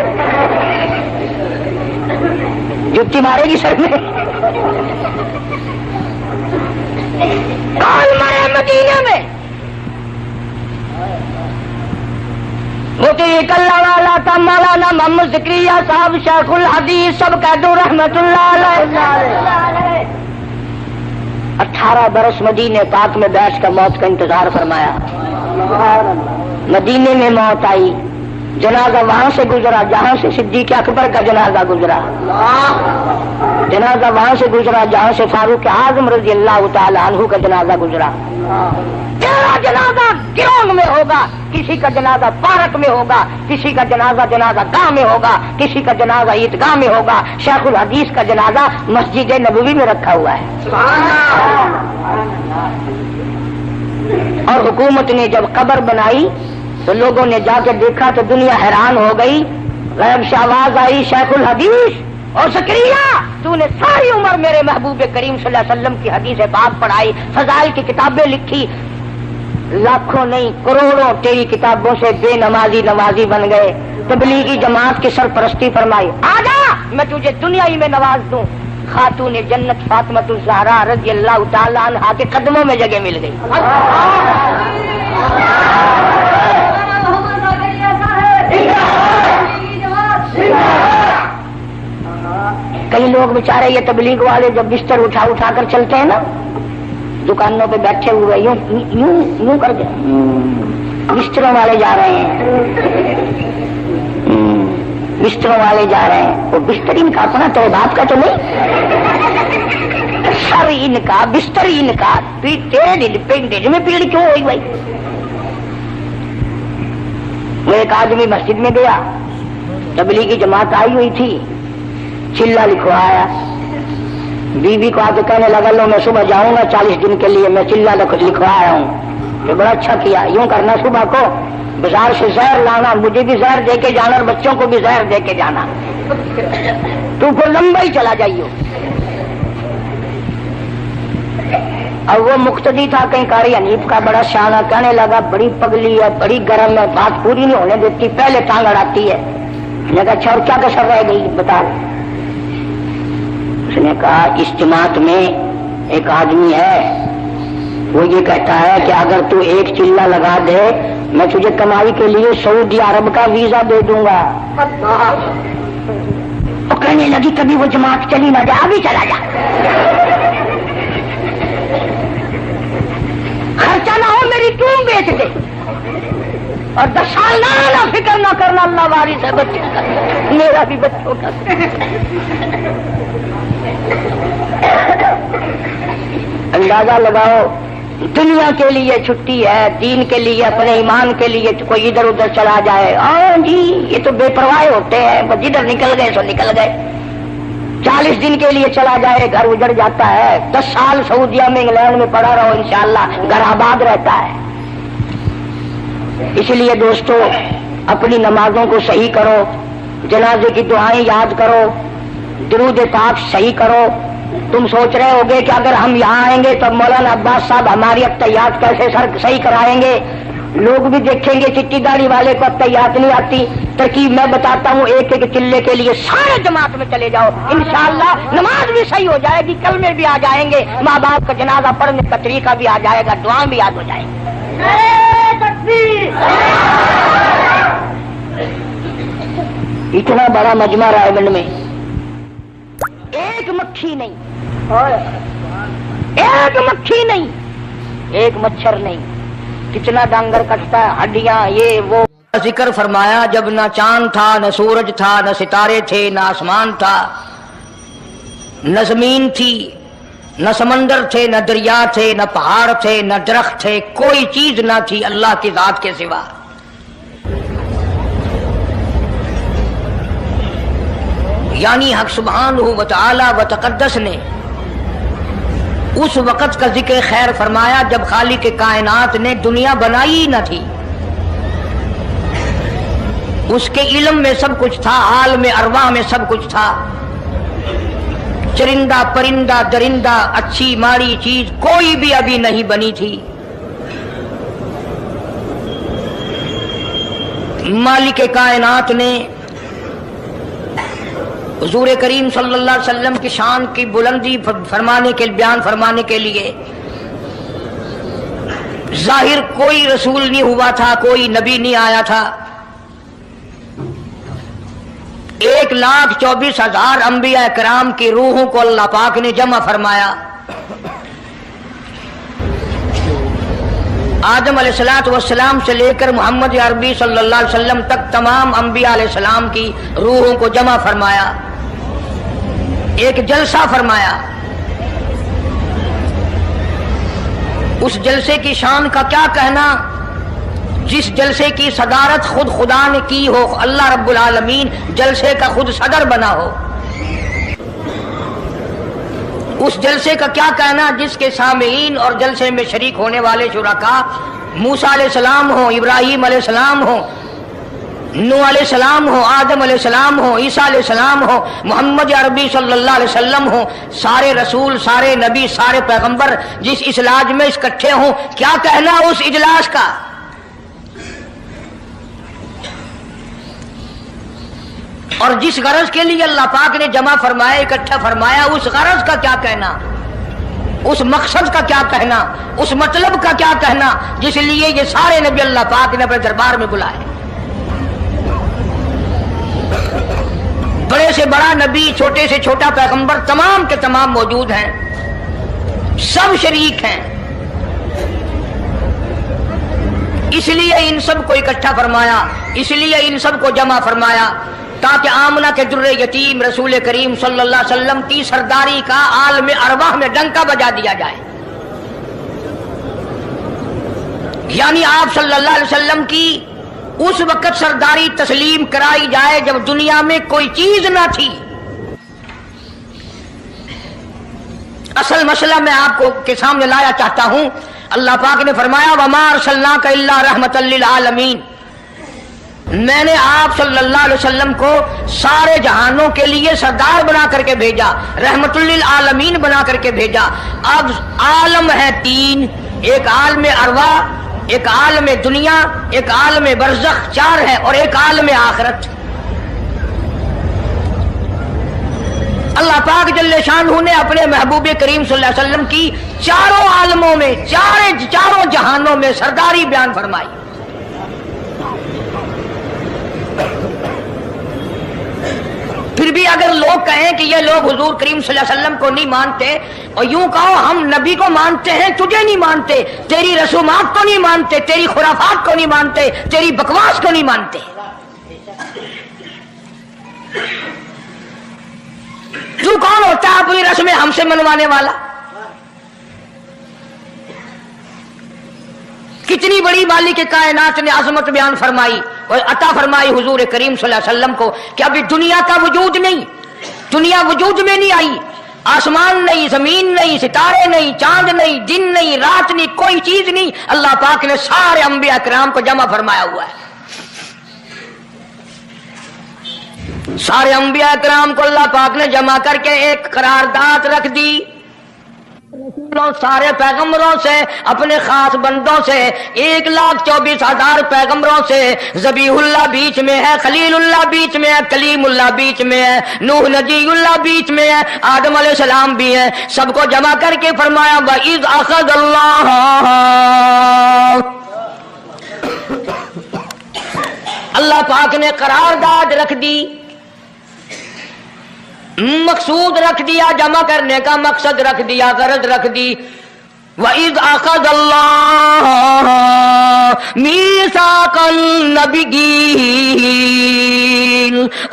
جتی مارے گی سر میں، کون مرے مدینے میں؟ مطیع اللہ والا تھا مولانا محمد ذکریہ صاحب شیخ الحدیث، سب کہہ دو رحمت اللہ علیہ۔ 18 برس مدینے پاک میں بیٹھ کر موت کا انتظار فرمایا، مدینے میں موت آئی، جنازہ وہاں سے گزرا جہاں سے صدیق اکبر کا جنازہ گزرا، جنازہ وہاں سے گزرا جہاں سے فاروق اعظم رضی اللہ تعالی عنہ کا جنازہ گزرا۔ تیرا جنازہ گراؤنڈ میں ہوگا، کسی کا جنازہ پارک میں ہوگا، کسی کا جنازہ گاہ میں ہوگا، کسی کا جنازہ عیدگاہ میں ہوگا، شیخ الحدیث کا جنازہ مسجد نبوی میں رکھا ہوا ہے۔ اور حکومت نے جب قبر بنائی تو لوگوں نے جا کے دیکھا تو دنیا حیران ہو گئی، غیب سے آواز آئی، شیخ الحدیث اور زکریا تو نے ساری عمر میرے محبوب کریم صلی اللہ علیہ وسلم کی حدیث پاک پڑھائی، فضائل کی کتابیں لکھی، لاکھوں نہیں کروڑوں تیری کتابوں سے بے نمازی نمازی بن گئے، تبلیغی جماعت کی سرپرستی فرمائی، آجا میں تجھے دنیا ہی میں نواز دوں۔ خاتون جنت فاطمہ الزہرا رضی اللہ تعالی عنہا کے قدموں میں جگہ مل گئی۔ کئی لوگ بیچارے یہ تبلیغ والے جب بستر اٹھا اٹھا کر چلتے ہیں نا، دکانوں پہ بیٹھے ہوئے یوں یوں یوں کر کے بستروں والے جا رہے ہیں، بستروں والے جا رہے ہیں، وہ بستر ان کا اپنا تو بات کا تو نہیں، سر ان کا بستر ان کا، پینڈیج میں پیڑ کیوں ہوئی بھائی؟ وہ ایک آدمی مسجد میں گیا، تبلیغی جماعت آئی ہوئی تھی، چلا لکھوایا، بیوی کو آ کے کہنے لگا لو میں صبح جاؤں گا 40 دن کے لیے، میں چلا لکھوایا ہوں، تو بڑا اچھا کیا، یوں کرنا صبح کو بازار سے زہر لانا، مجھے بھی زہر دے کے جانا اور بچوں کو بھی زہر دے کے جانا، تو پھر لمبا ہی چلا جائیے۔ اور وہ مقتدی تھا کہیں قاری حنیف کا، بڑا شانہ، کہنے لگا بڑی پگلی ہے، بڑی گرم ہے، بات پوری نہیں ہونے دیتی، پہلے ٹانگ اڑاتی ہے۔ نے کہا اچھا اور کیا کسر رہ گئی بتا؟ اس نے کہا اجتماعات میں ایک آدمی ہے وہ یہ کہتا ہے کہ اگر تو ایک چلہ لگا دے میں تجھے کمائی کے لیے سعودی عرب کا ویزا دے دوں گا. وہ کہنے لگی کبھی وہ جماعت چلی نہ جا, ابھی چلا جا, خرچہ نہ ہو میری ٹون بیچ دے, اور 10 سال نہ فکر نہ کرنا, اللہ وارث ہے بچے کا, میرا بھی بچوں کا. اندازہ لگاؤ, دنیا کے لیے چھٹی ہے, دین کے لیے, اپنے ایمان کے لیے کوئی ادھر ادھر چلا جائے, ہاں جی یہ تو بے پرواہ ہوتے ہیں, بس جدھر نکل گئے سو نکل گئے. 40 دن کے لیے چلا جائے گھر اجڑ جاتا ہے, 10 سال سعودیہ میں انگلینڈ میں پڑا رہو انشاءاللہ گھر آباد رہتا ہے. اس لیے دوستو اپنی نمازوں کو صحیح کرو, جنازے کی دعائیں یاد کرو, درود پاک صحیح کرو. تم سوچ رہے ہوگے کہ اگر ہم یہاں آئیں گے تو مولانا عباس صاحب ہماری ابتیات کیسے صحیح کرائیں گے, لوگ بھی دیکھیں گے چٹی داڑھی والے کو ابتیات نہیں آتی. ترکیب میں بتاتا ہوں, ایک ایک چلے کے لیے سارے جماعت میں چلے جاؤ, انشاءاللہ نماز بھی صحیح ہو جائے گی, کلمے بھی آ جائیں گے, ماں باپ کا جنازہ پڑھنے کا طریقہ بھی آ جائے گا, دعائیں بھی یاد ہو جائیں گی. اتنا بڑا مجمع رائے میں ایک مکھی نہیں, ایک مکھی نہیں, ایک مچھر نہیں, کتنا ڈانگر کٹتا ہے, ہڈیاں یہ وہ. ذکر فرمایا جب نہ چاند تھا, نہ سورج تھا, نہ ستارے تھے, نہ آسمان تھا, نہ زمین تھی, نہ سمندر تھے, نہ دریا تھے, نہ پہاڑ تھے, نہ درخت تھے, کوئی چیز نہ تھی اللہ کی ذات کے سوا. یعنی حق سبحانہ و تعالی و تقدس نے اس وقت کا ذکر خیر فرمایا جب خالق کائنات نے دنیا بنائی نہ تھی. اس کے علم میں سب کچھ تھا, عالم ارواح میں سب کچھ تھا, چرندہ پرندہ درندہ اچھی ماڑی چیز کوئی بھی ابھی نہیں بنی تھی. مالک کائنات نے حضور کریم صلی اللہ علیہ وسلم کی شان کی بلندی فرمانے کے بیان فرمانے کے لیے ظاہر کوئی رسول نہیں ہوا تھا, کوئی نبی نہیں آیا تھا. 1,24,000 انبیاء کرام کی روحوں کو اللہ پاک نے جمع فرمایا. آدم علیہ السلام سے لے کر محمد عربی صلی اللہ علیہ وسلم تک تمام انبیاء علیہ السلام کی روحوں کو جمع فرمایا, ایک جلسہ فرمایا. اس جلسے کی شان کا کیا کہنا, جس جلسے کی صدارت خود خدا نے کی ہو, اللہ رب العالمین جلسے کا خود صدر بنا ہو. اس جلسے کا کیا کہنا جس کے سامعین اور جلسے میں شریک ہونے والے شرکاء موسیٰ علیہ السلام ہو, ابراہیم علیہ السلام ہو, نوح علیہ السلام ہو, آدم علیہ السلام ہو, عیسیٰ علیہ السلام ہو, محمد عربی صلی اللہ علیہ وسلم ہو, سارے رسول, سارے نبی, سارے پیغمبر جس اجلاس میں اکٹھے ہوں, کیا کہنا اس اجلاس کا. اور جس غرض کے لیے اللہ پاک نے جمع فرمایا, اکٹھا فرمایا, اس غرض کا کیا کہنا, اس مقصد کا کیا کہنا, اس مطلب کا کیا کہنا جس لیے یہ سارے نبی اللہ پاک نے اپنے دربار میں بلائے. بڑے سے بڑا نبی, چھوٹے سے چھوٹا پیغمبر, تمام کے تمام موجود ہیں, سب شریک ہیں. اس لیے ان سب کو اکٹھا فرمایا, اس لیے ان سب کو جمع فرمایا تاکہ آمنہ کے در یتیم رسول کریم صلی اللہ علیہ وسلم کی سرداری کا عالم ارواح میں ڈنکا بجا دیا جائے. یعنی آپ صلی اللہ علیہ وسلم کی اس وقت سرداری تسلیم کرائی جائے جب دنیا میں کوئی چیز نہ تھی. اصل مسئلہ میں آپ کو کے سامنے لایا چاہتا ہوں. اللہ پاک نے فرمایا وَمَا أَرْسَلْنَاكَ إِلَّا رَحْمَةً لِّلْعَالَمِينَ, میں نے آپ صلی اللہ علیہ وسلم کو سارے جہانوں کے لیے سردار بنا کر کے بھیجا, رحمت للعالمین بنا کر کے بھیجا. اب عالم ہے 3, ایک عالم ارواح, ایک عالم دنیا, ایک عالم برزخ, 4 ہے, اور ایک عالم آخرت. اللہ پاک جل شانہ نے اپنے محبوب کریم صلی اللہ علیہ وسلم کی چاروں عالموں میں چاروں جہانوں میں سرداری بیان فرمائی. پھر بھی اگر لوگ کہیں کہ یہ لوگ حضور کریم صلی اللہ علیہ وسلم کو نہیں مانتے اور یوں کہو ہم نبی کو مانتے ہیں تجھے نہیں مانتے, تیری رسومات کو نہیں مانتے, تیری خرافات کو نہیں مانتے, تیری بکواس کو نہیں مانتے. تو کون ہوتا ہے اپنی رسمیں ہم سے منوانے والا؟ کتنی بڑی مالک کائنات نے عظمت بیان فرمائی اور عطا فرمائی حضور کریم صلی اللہ علیہ وسلم کو کہ ابھی دنیا کا وجود نہیں, دنیا وجود میں نہیں آئی, آسمان نہیں, زمین نہیں, ستارے نہیں, چاند نہیں, دن نہیں, رات نہیں, کوئی چیز نہیں. اللہ پاک نے سارے انبیاء کرام کو جمع فرمایا ہوا ہے. سارے انبیاء کرام کو اللہ پاک نے جمع کر کے ایک قرارداد رکھ دی. سارے پیغمبروں سے, اپنے خاص بندوں سے, 1,24,000 پیغمبروں سے, ذبیح اللہ بیچ میں ہے, خلیل اللہ بیچ میں ہے, کلیم اللہ بیچ میں ہے, نوح نجی اللہ بیچ میں ہے, آدم علیہ السلام بھی ہے. سب کو جمع کر کے فرمایا وَإِذْ أَخَذَ اللَّهُ, اللہ پاک نے قرارداد رکھ دی, مقصود رکھ دیا, جمع کرنے کا مقصد رکھ دیا, غرض رکھ دی. وَإِذْ أَخَذَ اللَّهُ مِيثَاقَ النَّبِيِّينَ,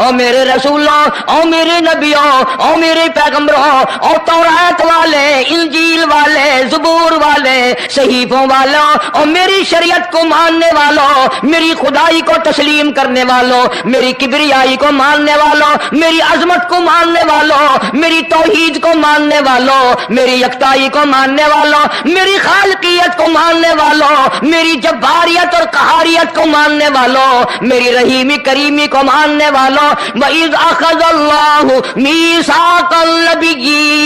او میرے رسولوں, او میرے نبیوں, او میرے پیغمبروں, او تورات والے, انجیل والے, زبور والے, صحیفوں والوں, او میری شریعت کو ماننے والوں, میری خدائی کو تسلیم کرنے والوں, میری کبریائی کو ماننے والوں, میری عظمت کو ماننے والوں, میری توحید کو ماننے والوں, میری یکتائی کو ماننے والوں, میری خالقیت کو ماننے والوں, میری جباریت اور قہاریت کو ماننے والوں, میری رحیمی کریمی کو ماننے والوں. وَإِذْ أَخَذَ اللَّهُ مِيثَاقَ النَّبِيِّينَ,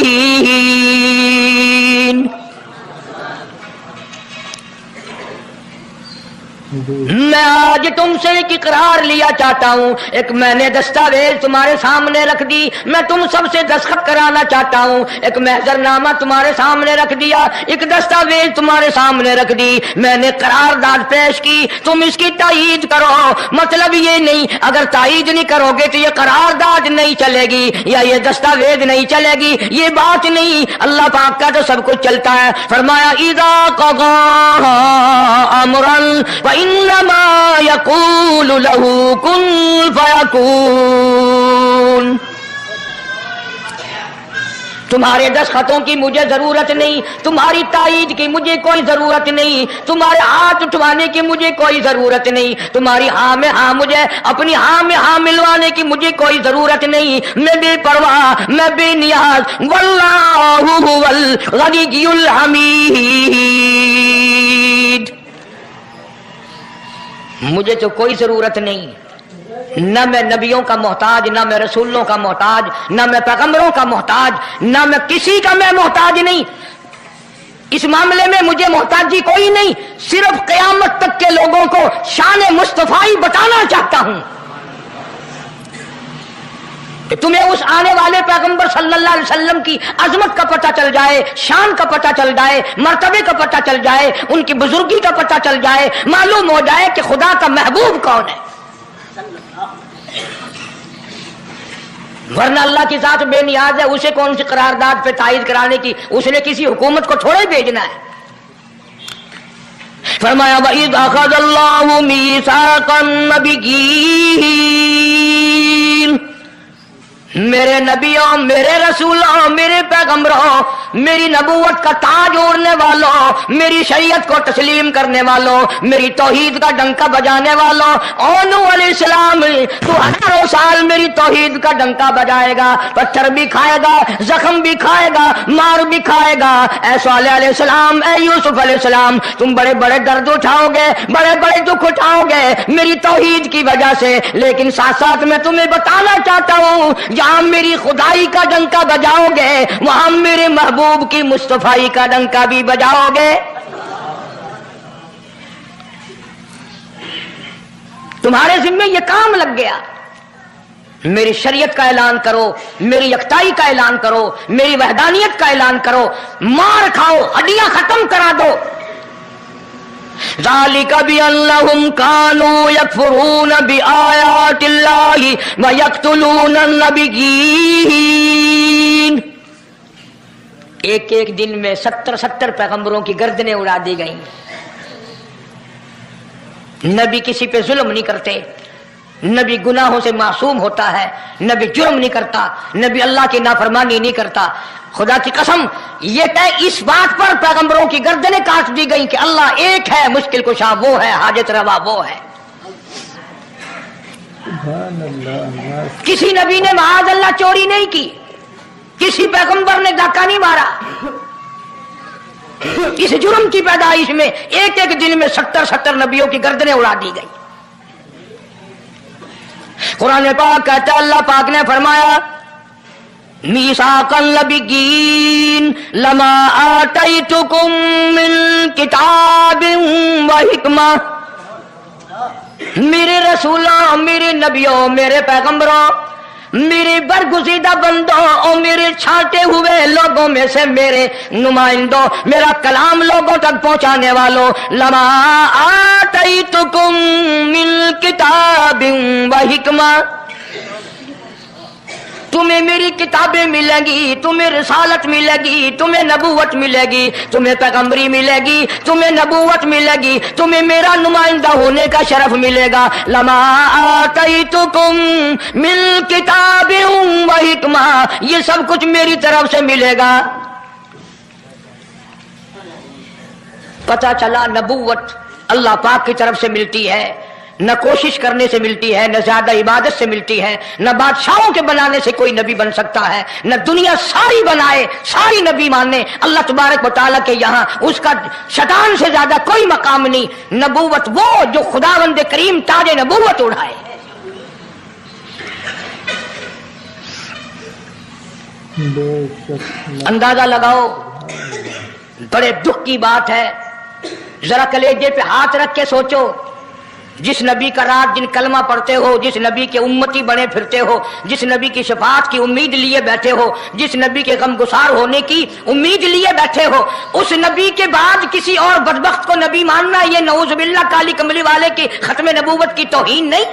میں آج تم سے ایک اقرار لیا چاہتا ہوں, ایک میں نے دستاویز تمہارے سامنے رکھ دی, میں تم سب سے دستخط کرانا چاہتا ہوں, ایک محضر نامہ تمہارے سامنے رکھ دیا, ایک دستاویز تمہارے سامنے رکھ دی, میں نے قرارداد پیش کی, تم اس کی تائید کرو. مطلب یہ نہیں اگر تائید نہیں کرو گے تو یہ قرارداد نہیں چلے گی یا یہ دستاویز نہیں چلے گی, یہ بات نہیں. اللہ پاک کا تو سب کچھ چلتا ہے. فرمایا اذا قضى امرا انما يقول له كن فيكون. تمہارے دستخطوں کی مجھے ضرورت نہیں, تمہاری تائید کی مجھے کوئی ضرورت نہیں, تمہارے ہاتھ اٹھوانے کی مجھے کوئی ضرورت نہیں, تمہاری ہاں میں ہاں مجھے اپنی ہاں میں ہاں ملوانے کی مجھے کوئی ضرورت نہیں. میں بے پرواہ, میں بے نیاز. واللہ هو الغنی الحمید, مجھے تو کوئی ضرورت نہیں, نہ میں نبیوں کا محتاج, نہ میں رسولوں کا محتاج, نہ میں پیغمبروں کا محتاج, نہ میں کسی کا میں محتاج نہیں. اس معاملے میں مجھے محتاجی کوئی نہیں, صرف قیامت تک کے لوگوں کو شان مصطفی بتانا چاہتا ہوں کہ تمہیں اس آنے والے پیغمبر صلی اللہ علیہ وسلم کی عظمت کا پتہ چل جائے, شان کا پتہ چل جائے, مرتبے کا پتہ چل جائے, ان کی بزرگی کا پتہ چل جائے, معلوم ہو جائے کہ خدا کا محبوب کون ہے. ورنہ اللہ کی ذات بے نیاز ہے, اسے کون سی قرارداد پہ تائید کرانے کی, اس نے کسی حکومت کو تھوڑے بھیجنا ہے. فرمایا وَإِذْ أَخَذَ اللَّهُ مِيثَاقَ النَّبِيِّينَ, میرے نبیوں, میرے رسولوں, میرے پیغمبروں, میری نبوت کا تاج اوڑھنے والوں, میری شریعت کو تسلیم کرنے والوں, میری توحید کا ڈنکا بجانے والوں, اور نوح علیہ السلام تو ہزاروں سال میری توحید کا ڈنکا بجائے گا, پتھر بھی کھائے گا, زخم بھی کھائے گا, مار بھی کھائے گا. اے صالح علیہ السلام, اے یوسف علیہ السلام, تم بڑے بڑے درد اٹھاؤ گے, بڑے بڑے دکھ اٹھاؤ گے میری توحید کی وجہ سے, لیکن ساتھ ساتھ میں تمہیں بتانا چاہتا ہوں جہاں میری خدائی کا ڈنکا بجاؤ گے وہاں میرے محبوب کی مصطفی کا ڈنکا بھی بجاؤ گے. تمہارے ذمہ یہ کام لگ گیا. میری شریعت کا اعلان کرو، میری یکتائی کا اعلان کرو، میری وحدانیت کا اعلان کرو، مار کھاؤ، ہڈیاں ختم کرا دو۔ ذالک بأنہم کانوا یکفرون بآیات اللہ ویقتلون النبیین۔ ایک ایک دن میں 70 پیغمبروں کی گردنیں اڑا دی گئیں۔ نبی کسی پہ ظلم نہیں کرتے، نبی گناہوں سے معصوم ہوتا ہے، نبی جرم نہیں کرتا، نبی اللہ کی نافرمانی نہیں کرتا۔ خدا کی قسم یہ طے اس بات پر پیغمبروں کی گردنیں کاٹ دی گئیں کہ اللہ ایک ہے، مشکل کشا وہ ہے، حاجت روا وہ ہے۔ کسی نبی نے معاذ اللہ چوری نہیں کی، کسی پیغمبر نے ڈاکہ نہیں مارا۔ اس جرم کی پیدائش میں ایک ایک دن میں 70 نبیوں کی گردنیں اڑا دی گئی۔ قرآن پاک کہتا ہے، اللہ پاک نے فرمایا میثاق النبیین لما آتیتکم من کتاب و حکمہ، میرے رسولوں، میرے نبیوں، میرے پیغمبروں، میرے برگزیدہ بندوں اور میرے چھانٹے ہوئے لوگوں میں سے میرے نمائندوں، میرا کلام لوگوں تک پہنچانے والوں، لما آتیتکم من کتاب و حکمہ، تمہیں میری کتابیں ملیں گی، تمہیں رسالت ملے گی، تمہیں نبوت ملے گی، تمہیں پیغمبری ملے گی، تمہیں نبوت ملے گی، تمہیں میرا نمائندہ ہونے کا شرف ملے گا۔ لما آتیتکم من کتاب و حکمہ، یہ سب کچھ میری طرف سے ملے گا۔ پتہ چلا نبوت اللہ پاک کی طرف سے ملتی ہے، نہ کوشش کرنے سے ملتی ہے، نہ زیادہ عبادت سے ملتی ہے، نہ بادشاہوں کے بنانے سے کوئی نبی بن سکتا ہے، نہ دنیا ساری بنائے ساری نبی مانے اللہ تبارک و تعالیٰ کے یہاں اس کا شیطان سے زیادہ کوئی مقام نہیں۔ نبوت وہ جو خداوند کریم تاج نبوت اڑھائے۔ اندازہ لگاؤ، بڑے دکھ کی بات ہے، ذرا کلیجے پہ ہاتھ رکھ کے سوچو، جس نبی کا رات دن کلمہ پڑھتے ہو، جس نبی کے امتی بنے پھرتے ہو، جس نبی کی شفاعت کی امید لیے بیٹھے ہو، جس نبی کے غمگسار ہونے کی امید لیے بیٹھے ہو، اس نبی کے بعد کسی اور بدبخت کو نبی ماننا یہ نعوذ باللہ کالی کملی والے کی ختم نبوت کی توہین نہیں؟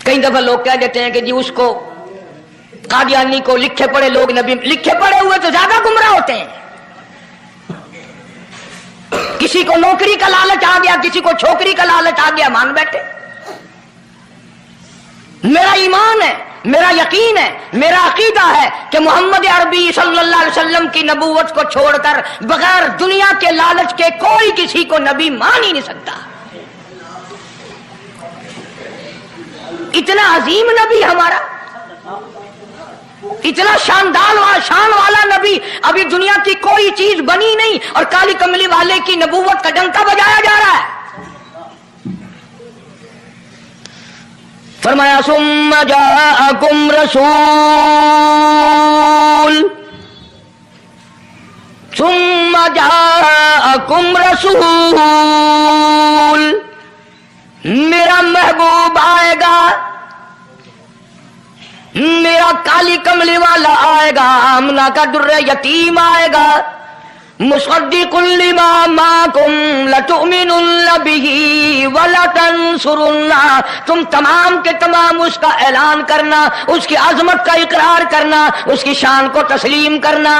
کئی دفعہ لوگ کہہ دیتے ہیں کہ جی اس کو قادیانی کو لکھے پڑھے لوگ نبی، لکھے پڑھے ہوئے تو زیادہ گمراہ ہوتے ہیں۔ کسی کو نوکری کا لالچ آ گیا، کسی کو چھوکری کا لالچ آ گیا، مان بیٹھے۔ میرا ایمان ہے، میرا یقین ہے، میرا عقیدہ ہے کہ محمد عربی صلی اللہ علیہ وسلم کی نبوت کو چھوڑ کر بغیر دنیا کے لالچ کے کوئی کسی کو نبی مان ہی نہیں سکتا۔ اتنا عظیم نبی ہمارا، اتنا شان والا نبی، ابھی دنیا کی کوئی چیز بنی نہیں اور کالی کملی والے کی نبوت کا ڈنکا بجایا جا رہا ہے۔ فرمایا ثم جاءکم رسول، ثم جاءکم رسول، میرا محبوب آئے گا، میرا کالی کملی والا آئے گا، آمنہ کا در یتیم آئے گا، مصدق لما معکم لتؤمنن بہ ولتنصرنہ، تم تمام کے تمام اس کا اعلان کرنا، اس کی عظمت کا اقرار کرنا، اس کی شان کو تسلیم کرنا۔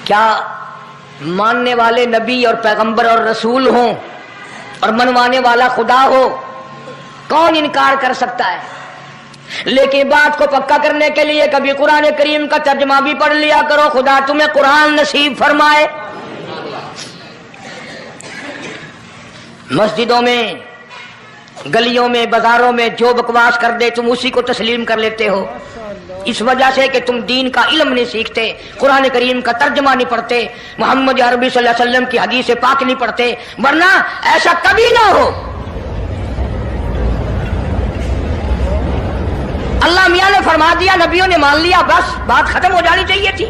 کیا ماننے والے نبی اور پیغمبر اور رسول ہوں اور منوانے والا خدا ہو، کون انکار کر سکتا ہے؟ لیکن بات کو پکا کرنے کے لیے کبھی قرآن کریم کا ترجمہ بھی پڑھ لیا کرو، خدا تمہیں قرآن نصیب فرمائے۔ مسجدوں میں، گلیوں میں، بازاروں میں جو بکواس کر دے تم اسی کو تسلیم کر لیتے ہو، اس وجہ سے کہ تم دین کا علم نہیں سیکھتے، قرآن کریم کا ترجمہ نہیں پڑھتے، محمد عربی صلی اللہ علیہ وسلم کی حدیث پاک نہیں پڑھتے، ورنہ ایسا کبھی نہ ہو۔ اللہ میاں نے فرما دیا، نبیوں نے مان لیا، بس بات ختم ہو جانی چاہیے تھی۔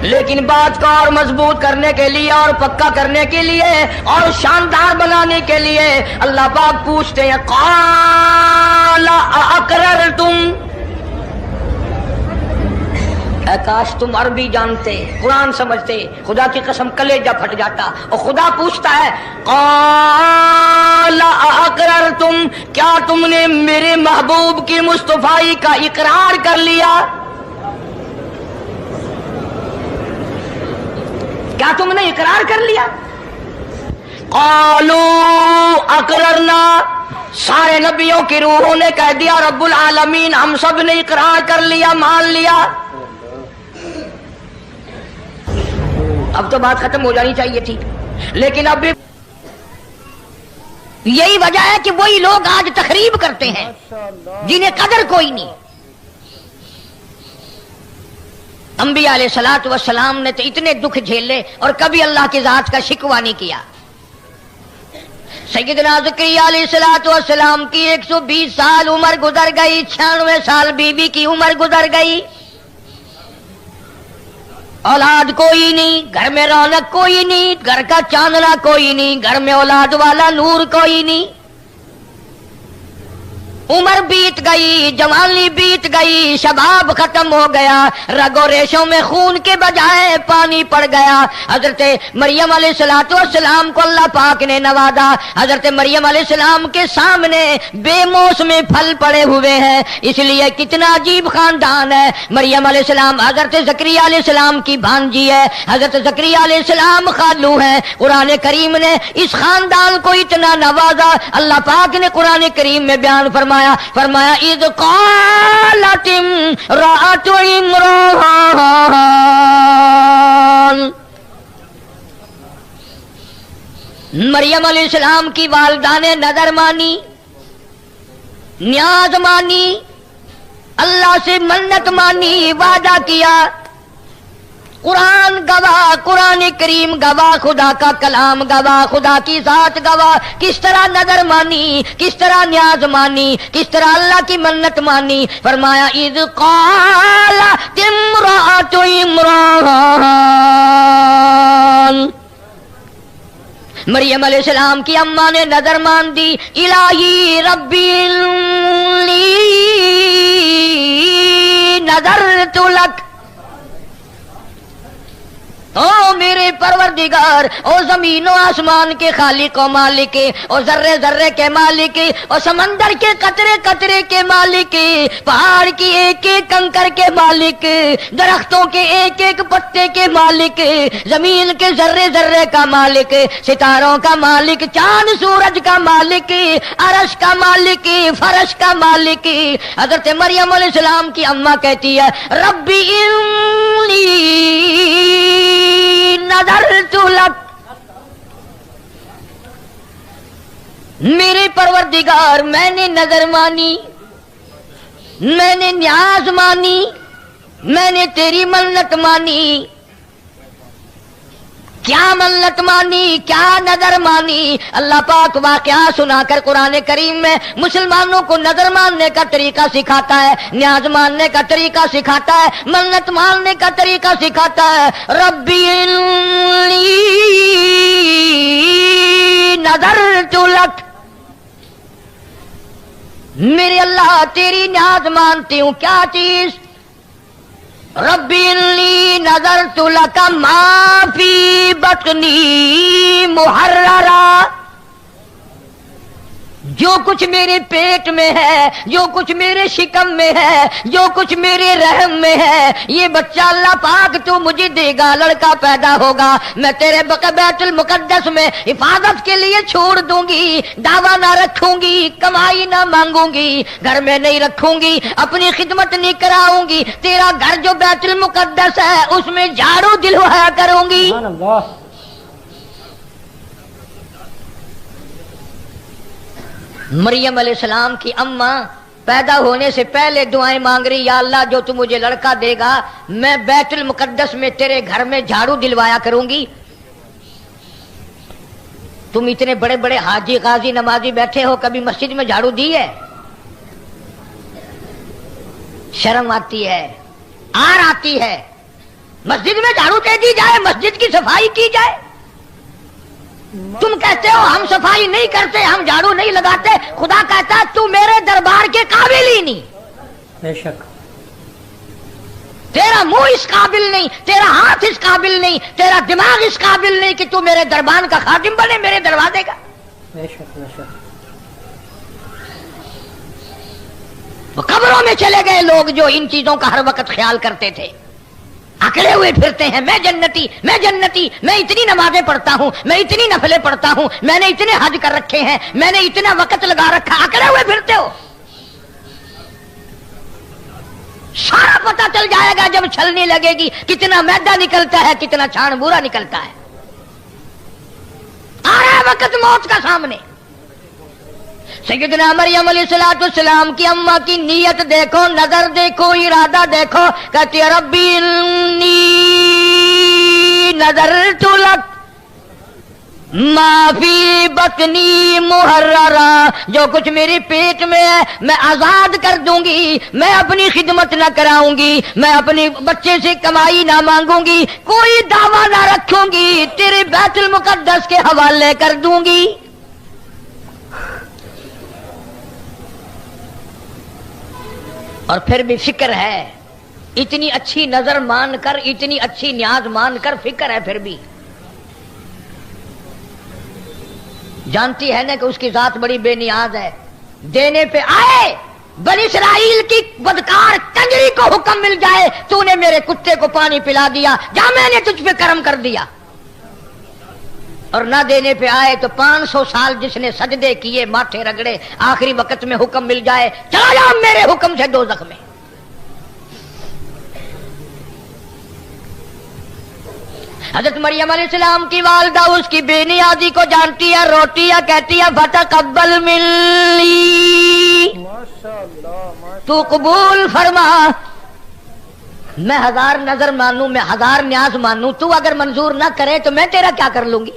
لیکن بات کو اور مضبوط کرنے کے لیے اور پکا کرنے کے لیے اور شاندار بنانے کے لیے اللہ پاک پوچھتے ہیں قال اقررتم، اے کاش تم عربی جانتے، قرآن سمجھتے، خدا کی قسم کلیجہ پھٹ جاتا۔ اور خدا پوچھتا ہے قال اقررتم، کیا تم نے میرے محبوب کی مصطفائی کا اقرار کر لیا؟ کیا تم نے اقرار کر لیا؟ قالوا اقررنا، سارے نبیوں کی روحوں نے کہہ دیا رب العالمین ہم سب نے اقرار کر لیا، مان لیا۔ اب تو بات ختم ہو جانی چاہیے تھی، لیکن اب بھی یہی وجہ ہے کہ وہی لوگ آج تخریب کرتے ہیں جنہیں قدر کوئی نہیں۔ انبیاء علیہ الصلوۃ والسلام نے تو اتنے دکھ جھیلے اور کبھی اللہ کی ذات کا شکوہ نہیں کیا۔ سیدنا زکریا علیہ الصلوۃ والسلام کی 120 سال عمر گزر گئی، 96 سال بیوی کی عمر گزر گئی، اولاد کوئی نہیں، گھر میں رونق کوئی نہیں، گھر کا چاندنا کوئی نہیں، گھر میں اولاد والا نور کوئی نہیں۔ عمر بیت گئی، جوانی بیت گئی، شباب ختم ہو گیا، رگ و ریشوں میں خون کے بجائے پانی پڑ گیا۔ حضرت مریم علیہ الصلوۃ والسلام کو اللہ پاک نے نوازا۔ حضرت مریم علیہ السلام کے سامنے بے موسم پھل پڑے ہوئے ہیں، اس لیے کتنا عجیب خاندان ہے۔ مریم علیہ السلام حضرت زکریا علیہ السلام کی بھانجی ہے، حضرت زکریا علیہ السلام خالو ہیں۔ قرآن کریم نے اس خاندان کو اتنا نوازا، اللہ پاک نے قرآن کریم میں بیان فرمایا اذ قالت امرأۃ عمران، مریم علیہ السلام کی والدہ نے نظر مانی، نیاز مانی، اللہ سے منت مانی، وعدہ کیا۔ قرآن گواہ، قرآن کریم گواہ، خدا کا کلام گواہ، خدا کی ذات گواہ، کس طرح نظر مانی، کس طرح نیاز مانی، کس طرح اللہ کی منت مانی۔ فرمایا اذ قالت امرأۃ عمران، مریم علیہ السلام کی اماں نے نظر مان دی، الہی ربی لی نظرت لک، او میرے پروردگار، او زمین و آسمان کے خالق و مالک، او ذرے ذرے کے مالک، او سمندر کے قطرے قطرے کے مالک، پہاڑ کی ایک ایک کنکر کے مالک، درختوں کے ایک ایک پتے کے مالک، زمین کے ذرے ذرے کا مالک، ستاروں کا مالک، چاند سورج کا مالک، عرش کا مالک، فرش کا مالک۔ حضرت مریم علیہ السلام کی اماں کہتی ہے ربی انی نظرت لک، میرے پروردگار میں نے نظر مانی، میں نے نیاز مانی، میں نے تیری منت مانی۔ کیا منت مانی، کیا نظر مانی؟ اللہ پاک واقعہ سنا کر قرآن کریم میں مسلمانوں کو نظر ماننے کا طریقہ سکھاتا ہے، نیاز ماننے کا طریقہ سکھاتا ہے، منت ماننے کا طریقہ سکھاتا ہے۔ ربی انی نظرت لک، میرے اللہ تیری نیاز مانتی ہوں، کیا چیز؟ ربی انی نظرت لک ما فی بطنی محررا، جو کچھ میرے پیٹ میں ہے، جو کچھ میرے شکم میں ہے، جو کچھ میرے رحم میں ہے، یہ بچہ اللہ پاک تو مجھے دے گا، لڑکا پیدا ہوگا، میں تیرے بیت المقدس میں حفاظت کے لیے چھوڑ دوں گی، دعویٰ نہ رکھوں گی، کمائی نہ مانگوں گی، گھر میں نہیں رکھوں گی، اپنی خدمت نہیں کراؤں گی، تیرا گھر جو بیت المقدس ہے اس میں جھاڑو دلوایا کروں گی۔ مریم علیہ السلام کی اماں پیدا ہونے سے پہلے دعائیں مانگ رہی، یا اللہ جو تو مجھے لڑکا دے گا میں بیت المقدس میں تیرے گھر میں جھاڑو دلوایا کروں گی۔ تم اتنے بڑے بڑے حاجی غازی نمازی بیٹھے ہو، کبھی مسجد میں جھاڑو دی ہے؟ شرم آتی ہے، آر آتی ہے۔ مسجد میں جھاڑو دے دی جائے، مسجد کی صفائی کی جائے. تم کہتے ہو ہم صفائی نہیں کرتے، ہم جھاڑو نہیں لگاتے. خدا کہتا ہے تو میرے دربار کے قابل ہی نہیں. بے شک. تیرا منہ اس قابل نہیں، تیرا ہاتھ اس قابل نہیں، تیرا دماغ اس قابل نہیں کہ تو میرے دربان کا خادم بنے، میرے دروازے کا. بے شک بے شک. وہ قبروں میں چلے گئے لوگ جو ان چیزوں کا ہر وقت خیال کرتے تھے، اکڑے ہوئے پھرتے ہیں میں جنتی، میں جنتی، میں اتنی نمازیں پڑھتا ہوں، میں اتنی نفلیں پڑھتا ہوں، میں نے اتنے حج کر رکھے ہیں، میں نے اتنا وقت لگا رکھا. اکڑے ہوئے پھرتے ہو. سارا پتہ چل جائے گا جب چھلنی لگے گی، کتنا میدا نکلتا ہے، کتنا چھان بورا نکلتا ہے. آ رہا ہے وقت موت کا سامنے. سیدنا مریم علیہ السلام کی اماں کی نیت دیکھو، نظر دیکھو، ارادہ دیکھو. کہتی ربی انی نظرت لک ما فی بطنی محررا، جو کچھ میری پیٹ میں ہے میں آزاد کر دوں گی، میں اپنی خدمت نہ کراؤں گی، میں اپنی بچے سے کمائی نہ مانگوں گی، کوئی دعویٰ نہ رکھوں گی، تیرے بیت المقدس کے حوالے کر دوں گی. اور پھر بھی فکر ہے، اتنی اچھی نظر مان کر، اتنی اچھی نیاز مان کر فکر ہے. پھر بھی جانتی ہے نا کہ اس کی ذات بڑی بے نیاز ہے. دینے پہ آئے بنی اسرائیل کی بدکار کنجری کو حکم مل جائے تو نے میرے کتے کو پانی پلا دیا، جا میں نے تجھ پہ کرم کر دیا. اور نہ دینے پہ آئے تو 500 سال جس نے سجدے کیے، ماتھے رگڑے، آخری وقت میں حکم مل جائے چلا جا میرے حکم سے دوزخ میں. حضرت مریم علیہ السلام کی والدہ اس کی بے نیازی کو جانتی ہے، روتی ہے، کہتی ہے فتقبل منی، تو قبول فرما. میں 1000 نظر مانوں، میں 1000 نیاز مانوں، تو اگر منظور نہ کرے تو میں تیرا کیا کر لوں گی؟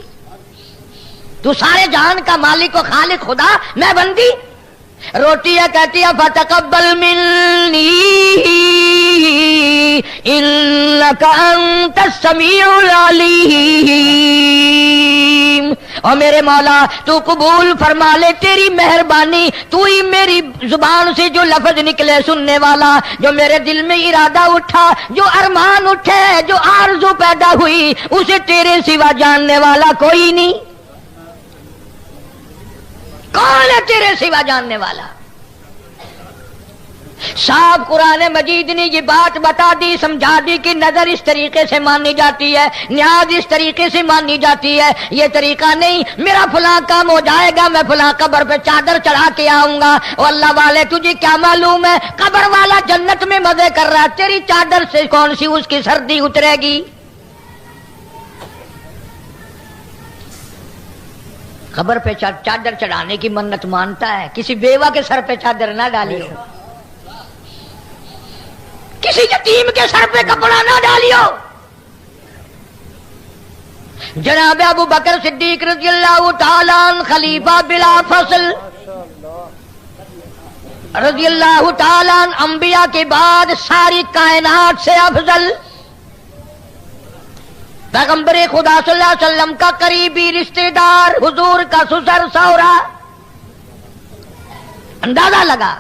تو سارے جہان کا مالک و خالق خدا، میں بندی. روتی ہے، کہتی ہے فتقبل منی انک انت السمیع العلیم. اور میرے مولا تو قبول فرما لے، تیری مہربانی، تو ہی میری زبان سے جو لفظ نکلے سننے والا، جو میرے دل میں ارادہ اٹھا، جو ارمان اٹھے، جو آرزو پیدا ہوئی، اسے تیرے سوا جاننے والا کوئی نہیں. کون ہے تیرے سوا جاننے والا؟ صاحب قرآن مجید نے یہ بات بتا دی، سمجھا دی کہ نظر اس طریقے سے مانی جاتی ہے، نیاز اس طریقے سے مانی جاتی ہے. یہ طریقہ نہیں میرا فلاں کام ہو جائے گا، میں فلاں قبر پہ چادر چڑھا کے آؤں گا. اور اللہ والے تجھے کیا معلوم ہے قبر والا جنت میں مزے کر رہا ہے، تیری چادر سے کون سی اس کی سردی اترے گی؟ قبر پہ چادر چڑھانے کی منت مانتا ہے، کسی بیوہ کے سر پہ چادر نہ ڈالیو، کسی یتیم کے سر پہ کپڑا نہ ڈالیو. جناب ابو بکر صدیق رضی اللہ تعالیٰ عنہ خلیفہ بلا فصل رضی اللہ تعالیٰ عنہ، انبیاء کے بعد ساری کائنات سے افضل، پیغمبر خدا صلی اللہ علیہ وسلم کا قریبی رشتہ دار، حضور کا سسر سورا. اندازہ لگا،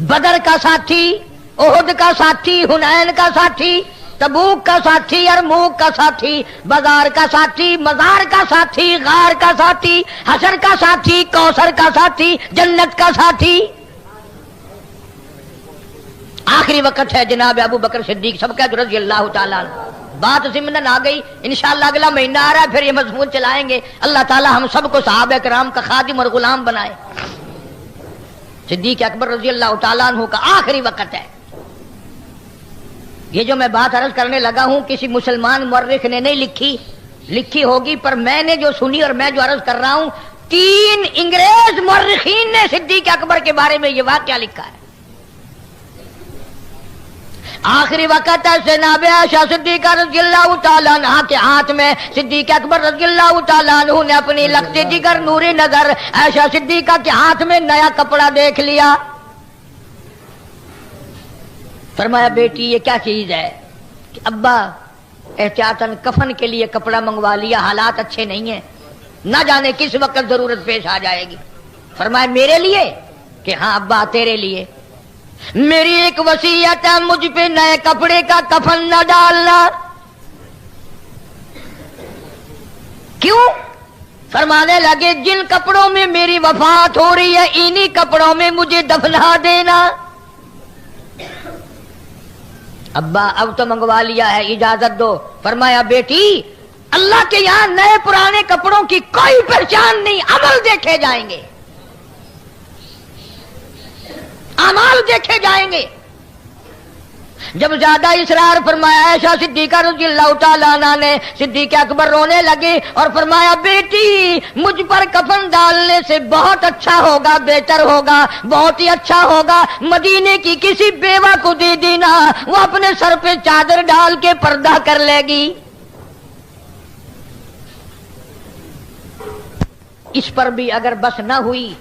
بدر کا ساتھی، احد کا ساتھی، حنین کا ساتھی، تبوک کا ساتھی، یرموک کا ساتھی، بازار کا ساتھی، مزار کا ساتھی، غار کا ساتھی، حشر کا ساتھی، کوثر کا ساتھی، جنت کا ساتھی. آخری وقت ہے جناب ابو بکر صدیق سب کا رضی اللہ تعالیٰ عنہ. بات ضمن آ گئی، انشاءاللہ اگلا مہینہ آ رہا ہے، پھر یہ مضمون چلائیں گے. اللہ تعالیٰ ہم سب کو صحابہ کرام کا خادم اور غلام بنائے. صدیق اکبر رضی اللہ تعالیٰ عنہ کا آخری وقت ہے. یہ جو میں بات عرض کرنے لگا ہوں کسی مسلمان مورخ نے نہیں لکھی ہوگی، پر میں نے جو سنی اور میں جو عرض کر رہا ہوں، 3 انگریز مورخین نے صدیق اکبر کے بارے میں یہ واقعہ لکھا ہے. آخری وقت ہے جناب عائشہ صدیقہ رضی اللہ تعالیٰ عنہ کے ہاتھ میں. صدیق اکبر رضی اللہ تعالیٰ عنہ نے اپنی لخت جگر نور نظر عائشہ صدیقہ کے ہاتھ میں نیا کپڑا دیکھ لیا. فرمایا بیٹی یہ کیا چیز ہے؟ کہ ابا احتیاطاً کفن کے لیے کپڑا منگوا لیا، حالات اچھے نہیں ہیں، نہ جانے کس وقت ضرورت پیش آ جائے گی۔ فرمایا میرے لیے؟ کہ ہاں ابا تیرے لیے، میری ایک وصیت ہے، مجھ پہ نئے کپڑے کا کفن نہ ڈالنا۔ کیوں؟ فرمانے لگے جن کپڑوں میں میری وفات ہو رہی ہے انہی کپڑوں میں مجھے دفنا دینا۔ ابا اب تو منگوا لیا ہے، اجازت دو۔ فرمایا بیٹی اللہ کے یہاں نئے پرانے کپڑوں کی کوئی پہچان نہیں، عمل دیکھے جائیں گے، اعمال دیکھے جائیں گے۔ جب زیادہ اصرار فرمایا عائشہ صدیقہ رضی اللہ تعالیٰ عنہ نے، صدیق اکبر رونے لگے اور فرمایا بیٹی مجھ پر کفن ڈالنے سے بہت اچھا ہوگا، بہتر ہوگا، بہت ہی اچھا ہوگا مدینے کی کسی بیوہ کو دے دینا، وہ اپنے سر پہ چادر ڈال کے پردہ کر لے گی۔ اس پر بھی اگر بس نہ ہوئی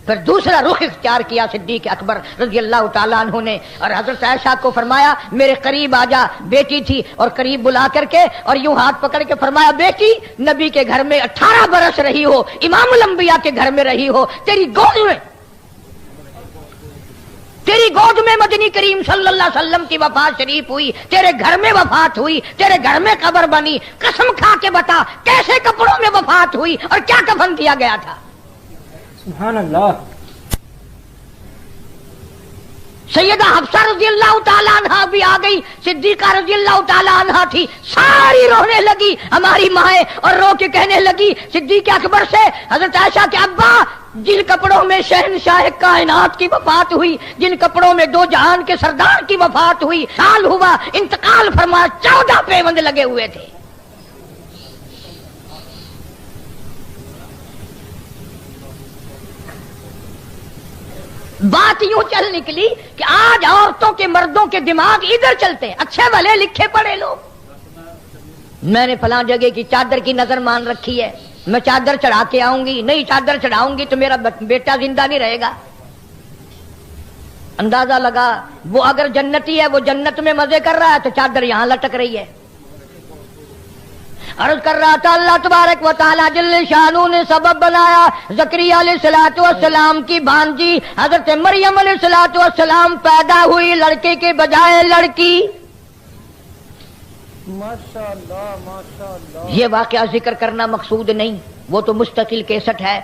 پھر دوسرا رخ اختیار کیا صدیق اکبر رضی اللہ تعالیٰ عنہ نے، اور حضرت عائشہ کو فرمایا میرے قریب آ جا، بیٹی تھی، اور قریب بلا کر کے اور یوں ہاتھ پکڑ کے فرمایا بیٹی نبی کے گھر میں 18 برس رہی ہو، امام الانبیاء کے گھر میں رہی ہو، تیری گود میں مدنی کریم صلی اللہ علیہ وسلم کی وفات شریف ہوئی، تیرے گھر میں وفات ہوئی، تیرے گھر میں قبر بنی، قسم کھا کے بتا کیسے کپڑوں میں وفات ہوئی اور کیا کفن کیا گیا تھا؟ سبحان اللہ۔ سیدہ حفصہ رضی اللہ تعالیٰ عنہ بھی آ گئی، صدیقہ رضی اللہ تعالیٰ عنہ تھی، ساری رونے لگی ہماری مائیں، اور رو کے کہنے لگی صدیق اکبر سے حضرت عائشہ کے ابا جن کپڑوں میں شہنشاہ کائنات کی وفات ہوئی، جن کپڑوں میں دو جہان کے سردار کی وفات ہوئی، سال ہوا انتقال فرمایا، 14 پیوند لگے ہوئے تھے۔ بات یوں چل نکلی کہ آج عورتوں کے مردوں کے دماغ ادھر چلتے ہیں، اچھے بھلے لکھے پڑھے لوگ، میں نے فلاں جگہ کی چادر کی نظر مان رکھی ہے، میں چادر چڑھا کے آؤں گی، نہیں چادر چڑھاؤں گی تو میرا بیٹا زندہ نہیں رہے گا۔ اندازہ لگا وہ اگر جنتی ہے، وہ جنت میں مزے کر رہا ہے تو چادر یہاں لٹک رہی ہے۔ عرض کر رہا تھا اللہ تبارک و تعالیٰ جل شانہ نے سبب بنایا، زکریا علیہ السلام کی بھانجی حضرت مریم علیہ السلام پیدا ہوئی لڑکے کے بجائے لڑکی۔ ماشاءاللہ ماشاءاللہ۔ یہ واقعہ ذکر کرنا مقصود نہیں، وہ تو مستقل کیسٹ ہے۔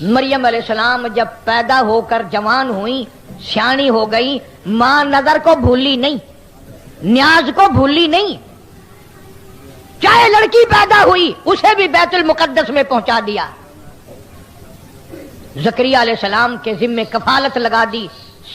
مریم علیہ السلام جب پیدا ہو کر جوان ہوئی، سیانی ہو گئی، ماں نظر کو بھولی نہیں، نیاز کو بھولی نہیں، چاہے لڑکی پیدا ہوئی اسے بھی بیت المقدس میں پہنچا دیا۔ زکریا علیہ السلام کے ذمے کفالت لگا دی،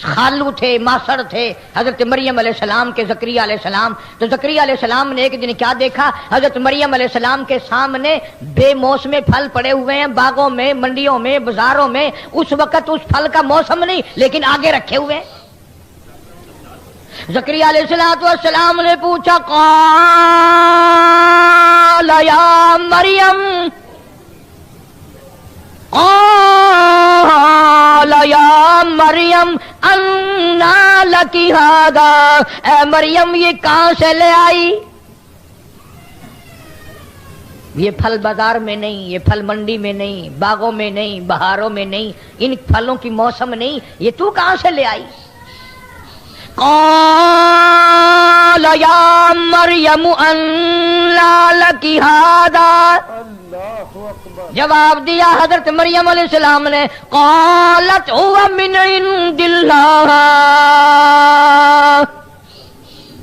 خالو تھے، ماسڑ تھے حضرت مریم علیہ السلام کے زکریا علیہ السلام۔ تو زکریا علیہ السلام نے ایک دن کیا دیکھا، حضرت مریم علیہ السلام کے سامنے بے موسم پھل پڑے ہوئے ہیں، باغوں میں، منڈیوں میں، بازاروں میں، اس وقت اس پھل کا موسم نہیں لیکن آگے رکھے ہوئے ہیں۔ زکریا علیہ السلام نے پوچھا قال یا مریم، قال یا مریم انا لکی ھذا، اے مریم یہ کہاں سے لے آئی؟ یہ پھل بازار میں نہیں، یہ پھل منڈی میں نہیں، باغوں میں نہیں، بہاروں میں نہیں، ان پھلوں کی موسم نہیں، یہ تو کہاں سے لے آئی؟ قال یا مریم انا لکی ھذا، اللہ اکبر۔ جواب دیا حضرت مریم علیہ السلام نے، قالت هو من عند اللہ،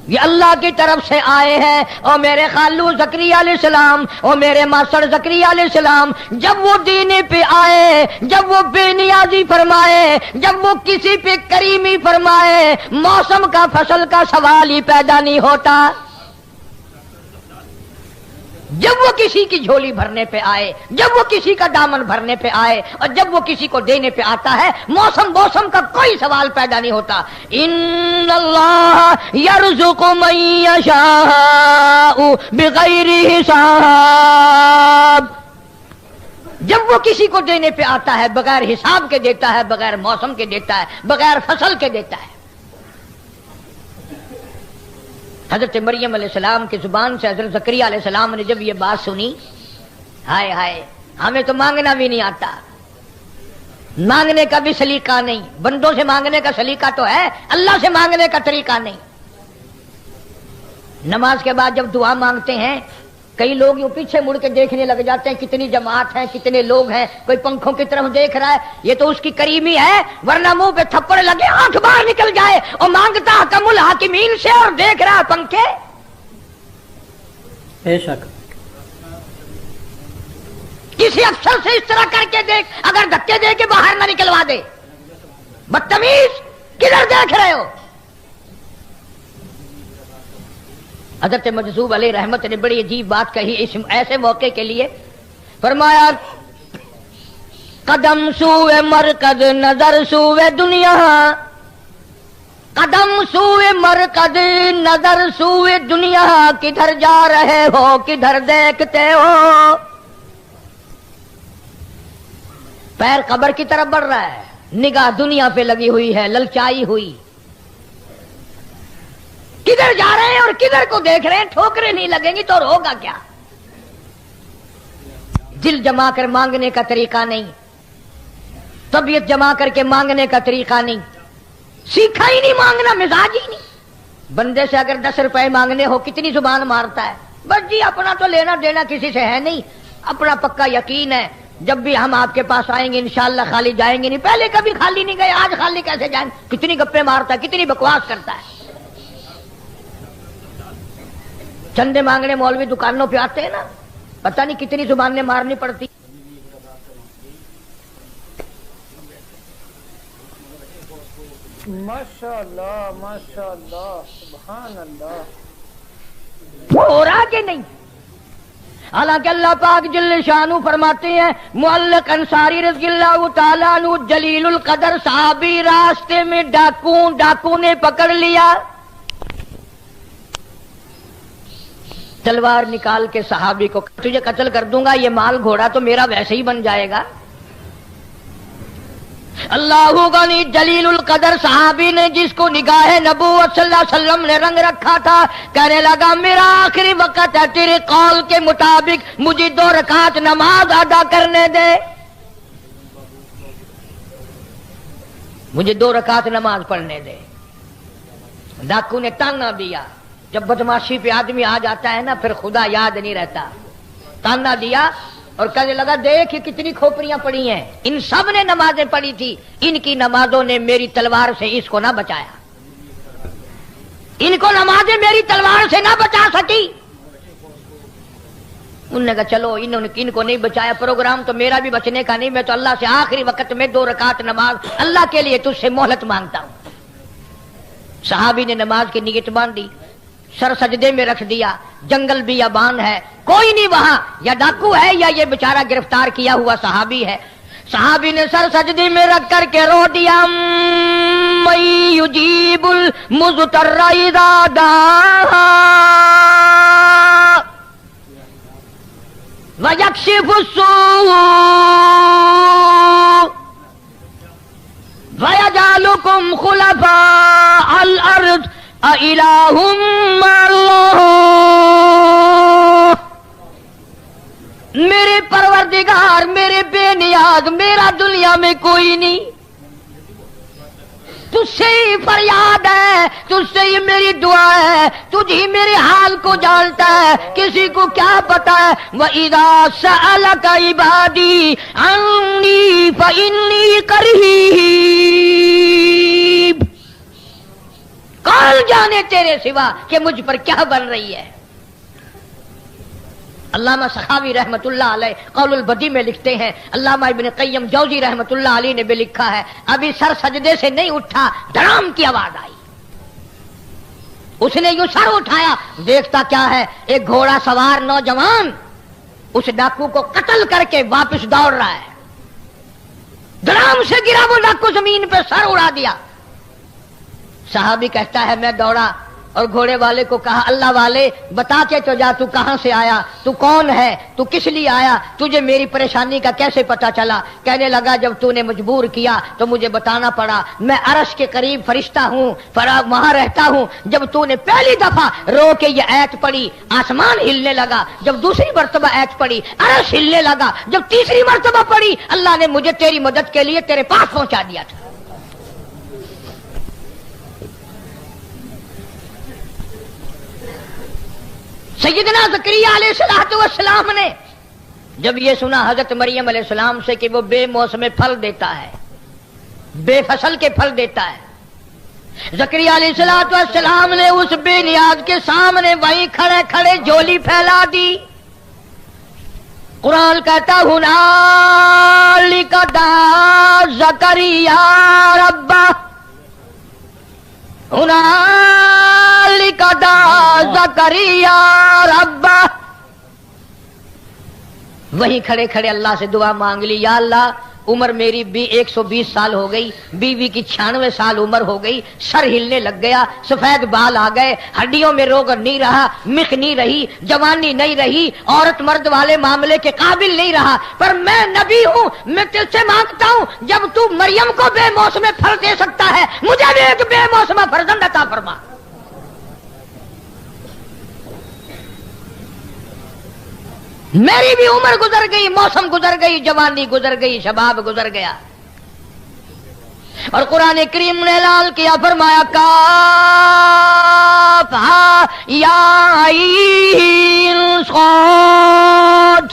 یہ اللہ کی طرف سے آئے ہیں۔ اور میرے خالو زکریا علیہ السلام اور میرے ماسڑ زکریا علیہ السلام جب وہ دینے پہ آئے، جب وہ بے نیازی فرمائے، جب وہ کسی پہ کریمی فرمائے، موسم کا فصل کا سوال ہی پیدا نہیں ہوتا۔ جب وہ کسی کی جھولی بھرنے پہ آئے، جب وہ کسی کا دامن بھرنے پہ آئے، اور جب وہ کسی کو دینے پہ آتا ہے، موسم کا کوئی سوال پیدا نہیں ہوتا۔ ان اللہ یرزق من یشاء بغیر حساب، جب وہ کسی کو دینے پہ آتا ہے بغیر حساب کے دیتا ہے، بغیر موسم کے دیتا ہے، بغیر فصل کے دیتا ہے۔ حضرت مریم علیہ السلام کی زبان سے حضرت زکریا علیہ السلام نے جب یہ بات سنی، ہائے ہائے ہمیں تو مانگنا بھی نہیں آتا، مانگنے کا بھی سلیقہ نہیں، بندوں سے مانگنے کا سلیقہ تو ہے، اللہ سے مانگنے کا طریقہ نہیں۔ نماز کے بعد جب دعا مانگتے ہیں کئی لوگ یوں پیچھے مڑ کے دیکھنے لگ جاتے ہیں کتنی جماعت ہے، کتنے لوگ ہیں، کوئی پنکھوں کی طرف دیکھ رہا ہے، یہ تو اس کی کریمی ہے، ورنہ منہ پہ تھپڑ لگے آنکھ باہر نکل جائے اور مانگتا حکم الحاکمین سے اور دیکھ رہا ہے پنکھے۔ بے شک کسی افسر سے اس طرح کر کے دیکھ، اگر دھکے دے کے باہر نہ نکلوا دے، بدتمیز کدھر دیکھ رہے ہو؟ حضرت مجذوب علیہ رحمت نے بڑی عجیب بات کہی اس ایسے موقع کے لیے، فرمایا قدم سوئے مرکز نظر سوئے دنیا، قدم سوئے مرکز نظر سوئے دنیا، کدھر جا رہے ہو کدھر دیکھتے ہو؟ پیر قبر کی طرف بڑھ رہا ہے، نگاہ دنیا پہ لگی ہوئی ہے، للچائی ہوئی، کدھر جا رہے ہیں اور کدھر کو دیکھ رہے ہیں؟ ٹھوکریں نہیں لگیں گی تو اور ہوگا کیا؟ دل جما کر مانگنے کا طریقہ نہیں، طبیعت جما کر کے مانگنے کا طریقہ نہیں، سیکھا ہی نہیں مانگنا، مزاج ہی نہیں۔ بندے سے اگر 10 روپے مانگنے ہو کتنی زبان مارتا ہے، بس جی اپنا تو لینا دینا کسی سے ہے نہیں، اپنا پکا یقین ہے جب بھی ہم آپ کے پاس آئیں گے انشاءاللہ خالی جائیں گے نہیں، پہلے کبھی خالی نہیں گئے آج خالی کیسے جائیں؟ کتنی گپے مارتا ہے، کتنی بکواس کرتا ہے۔ چندے مانگنے مولوی دکانوں پہ آتے ہیں نا، پتہ نہیں کتنی زبانیں مارنی پڑتی۔ ماشاءاللہ ماشاءاللہ سبحان اللہ۔ ہو رہا کہ نہیں؟ حالانکہ اللہ پاک جل شانہ فرماتے ہیں معلق انصاری رضی اللہ تعالیٰ عنہ جلیل القدر صحابی، راستے میں ڈاکو نے پکڑ لیا، تلوار نکال کے صحابی کو، تجھے قتل کر دوں گا، یہ مال گھوڑا تو میرا ویسے ہی بن جائے گا۔ اللہ غنی جلیل القدر صحابی نے جس کو نگاہ نبوت صلی اللہ علیہ وسلم نے رنگ رکھا تھا، کہنے لگا میرا آخری وقت ہے، تیرے قول کے مطابق مجھے 2 رکعت نماز ادا کرنے دے، مجھے 2 رکعت نماز پڑھنے دے۔ ڈاکو نے تانا دیا، جب بدماشی پہ آدمی آ جاتا ہے نا پھر خدا یاد نہیں رہتا، تانا دیا اور کہنے لگا دیکھ یہ کتنی کھوپڑیاں پڑی ہیں، ان سب نے نمازیں پڑھی تھی، ان کی نمازوں نے میری تلوار سے اس کو نہ بچایا، ان کو نمازیں میری تلوار سے نہ بچا سکی۔ انہوں نے کہا چلو ان کو نہیں بچایا، پروگرام تو میرا بھی بچنے کا نہیں، میں تو اللہ سے آخری وقت میں 2 رکعت نماز اللہ کے لیے تجھ سے مہلت مانگتا ہوں۔ صحابی نے نماز کی نیت باندھی، سر سجدے میں رکھ دیا، جنگل بیابان ہے، کوئی نہیں وہاں، یا ڈاکو ہے یا یہ بیچارہ گرفتار کیا ہوا صحابی ہے۔ صحابی نے سر سجدے میں رکھ کر کے رو دیا من یجیب المضطر اذا دعاہ ویکشف السوء ویجعلکم خلفاء الارض اِلَٰهٌ مَّعَ اللَّهِ، میرے پروردگار میرے بے نیاز، میرا دنیا میں کوئی نہیں، تجھ سے ہی فریاد ہے، تجھ سے ہی میری دعا ہے، تجھ ہی میرے حال کو جانتا ہے، کسی کو کیا پتا ہے۔ وَإِذَا سَأَلَكَ عِبَادِي عَنِّي فَإِنِّي قَرِيبٌ، کون جانے تیرے سوا کہ مجھ پر کیا بن رہی ہے۔ علامہ سخاوی رحمت اللہ علیہ قول البدی میں لکھتے ہیں، علامہ ابن قیم جوزی رحمت اللہ علیہ نے بھی لکھا ہے، ابھی سر سجدے سے نہیں اٹھا دھڑام کی آواز آئی، اس نے یوں سر اٹھایا، دیکھتا کیا ہے ایک گھوڑا سوار نوجوان اس ڈاکو کو قتل کر کے واپس دوڑ رہا ہے، دھڑام سے گرا وہ ڈاکو زمین پہ سر اڑا دیا۔ صحابی کہتا ہے میں دوڑا، اور گھوڑے والے کو کہا اللہ والے بتا کے تو جا تو کہاں سے آیا, تو کون ہے, تو کس لیے آیا, تجھے میری پریشانی کا کیسے پتا چلا؟ کہنے لگا جب تو نے مجبور کیا تو مجھے بتانا پڑا. میں عرش کے قریب فرشتہ ہوں, وہاں رہتا ہوں. جب تو نے پہلی دفعہ رو کے یہ آیت پڑھی آسمان ہلنے لگا, جب دوسری مرتبہ آیت پڑھی عرش ہلنے لگا, جب تیسری مرتبہ پڑھی اللہ نے مجھے تیری مدد کے لیے تیرے پاس پہنچا دیا تھا. سیدنا زکریا علیہ السلام نے جب یہ سنا حضرت مریم علیہ السلام سے کہ وہ بے موسم پھل دیتا ہے, بے فصل کے پھل دیتا ہے, زکریا علیہ السلام نے اس بے نیاز کے سامنے وہیں کھڑے کھڑے جھولی پھیلا دی. قرآن کہتا ہنالک دعا زکریا ربہ, ہنالک دعا زکریا ربہ. وہیں کھڑے کھڑے اللہ سے دعا مانگ لی, یا اللہ عمر میری 120 سال ہو گئی, بیوی کی 96 سال عمر ہو گئی, سر ہلنے لگ گیا, سفید بال آ گئے, ہڈیوں میں روگ نہیں رہا, مخ نہیں رہی, جوانی نہیں رہی, عورت مرد والے معاملے کے قابل نہیں رہا, پر میں نبی ہوں, میں تجھ سے مانگتا ہوں جب تو مریم کو بے موسم پھل دے سکتا ہے مجھے بھی ایک بے موسم فرزند عطا فرما. میری بھی عمر گزر گئی, موسم گزر گئی, جوانی گزر گئی, شباب گزر گیا. اور قرآن کریم نے اعلان کیا, فرمایا کاف ہا یا عین صاد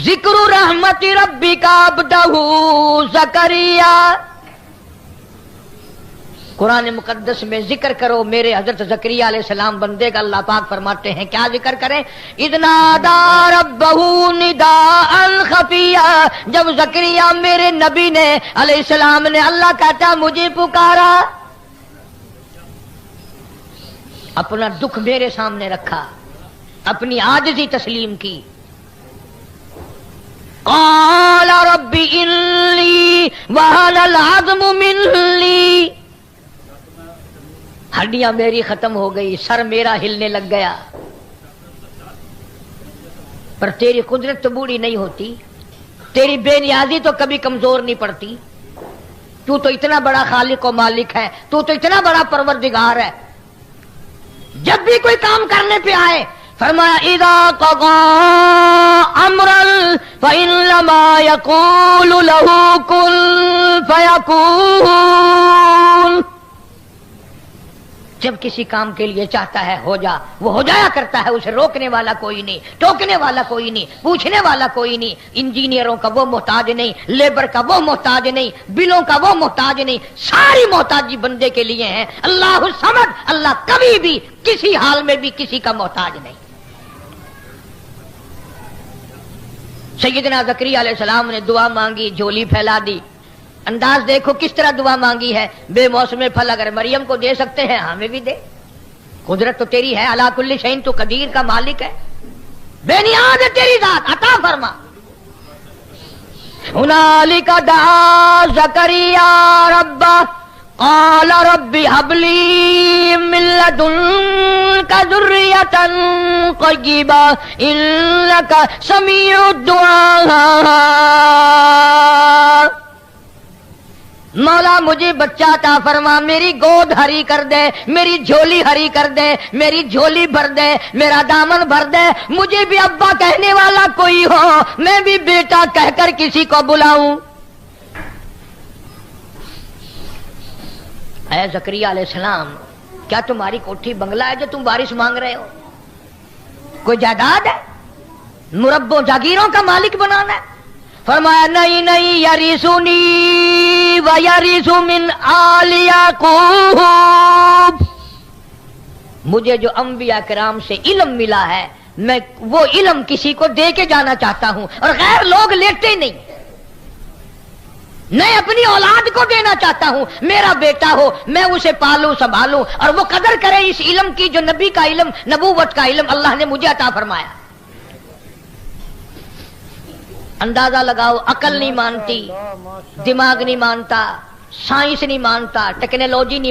ذکر رحمت ربک عبدہ زکریا. قرآن مقدس میں ذکر کرو میرے حضرت زکریا علیہ السلام بندے کا. اللہ پاک فرماتے ہیں کیا ذکر کریں؟ اذ نادى ربه نداء خفیا, جب زکریا میرے نبی نے علیہ السلام نے اللہ کہتا مجھے پکارا, اپنا دکھ میرے سامنے رکھا, اپنی عاجزی تسلیم کی. قال رب انلی وهن العظم منی, ہڈیاں میری ختم ہو گئی, سر میرا ہلنے لگ گیا, پر تیری قدرت تو بوڑھی نہیں ہوتی, تیری بے نیازی تو کبھی کمزور نہیں پڑتی. تو اتنا بڑا خالق و مالک ہے, تو اتنا بڑا پروردگار ہے. جب بھی کوئی کام کرنے پہ آئے فرمایا اذا قضى امرا فانما يقول له كن فيكون. جب کسی کام کے لیے چاہتا ہے ہو جا, وہ ہو جایا کرتا ہے, اسے روکنے والا کوئی نہیں, ٹوکنے والا کوئی نہیں, پوچھنے والا کوئی نہیں. انجینئروں کا وہ محتاج نہیں, لیبر کا وہ محتاج نہیں, بلوں کا وہ محتاج نہیں, ساری محتاجی بندے کے لیے ہیں. اللہ الصمد, اللہ کبھی بھی کسی حال میں بھی کسی کا محتاج نہیں. سیدنا زکریا علیہ السلام نے دعا مانگی, جھولی پھیلا دی. انداز دیکھو کس طرح دعا مانگی ہے. بے موسم پھل اگر مریم کو دے سکتے ہیں ہمیں بھی دے, قدرت تو تیری ہے, علی کل شیء تو قدیر کا مالک ہے, بے نیاز ہے تیری ذات, عطا فرما. ہنالک دعا زکریا ربہ قال رب هب لي من لدنك ذرية طيبة إنك سميع الدعاء. مولا مجھے بچہ عطا فرما, میری گود ہری کر دے, میری جھولی ہری کر دے, میری جھولی بھر دے, میرا دامن بھر دے. مجھے بھی ابا کہنے والا کوئی ہو, میں بھی بیٹا کہہ کر کسی کو بلاؤں. اے زکریا علیہ السلام, کیا تمہاری کوٹھی بنگلہ ہے جو تم وارث مانگ رہے ہو؟ کوئی جائیداد ہے مربوں جاگیروں کا مالک بنانا ہے؟ فرمایا نہیں نہیں, یریثنی ویرث من آل یعقوب. مجھے جو انبیاء کرام سے علم ملا ہے میں وہ علم کسی کو دے کے جانا چاہتا ہوں, اور غیر لوگ لیتے نہیں. میں اپنی اولاد کو دینا چاہتا ہوں, میرا بیٹا ہو, میں اسے پالوں سنبھالوں اور وہ قدر کرے اس علم کی جو نبی کا علم, نبوت کا علم اللہ نے مجھے عطا فرمایا. اندازہ لگاؤ, عقل نہیں مانتی, دماغ نہیں مانتا, سائنس نہیں مانتا, ٹیکنالوجی نہیں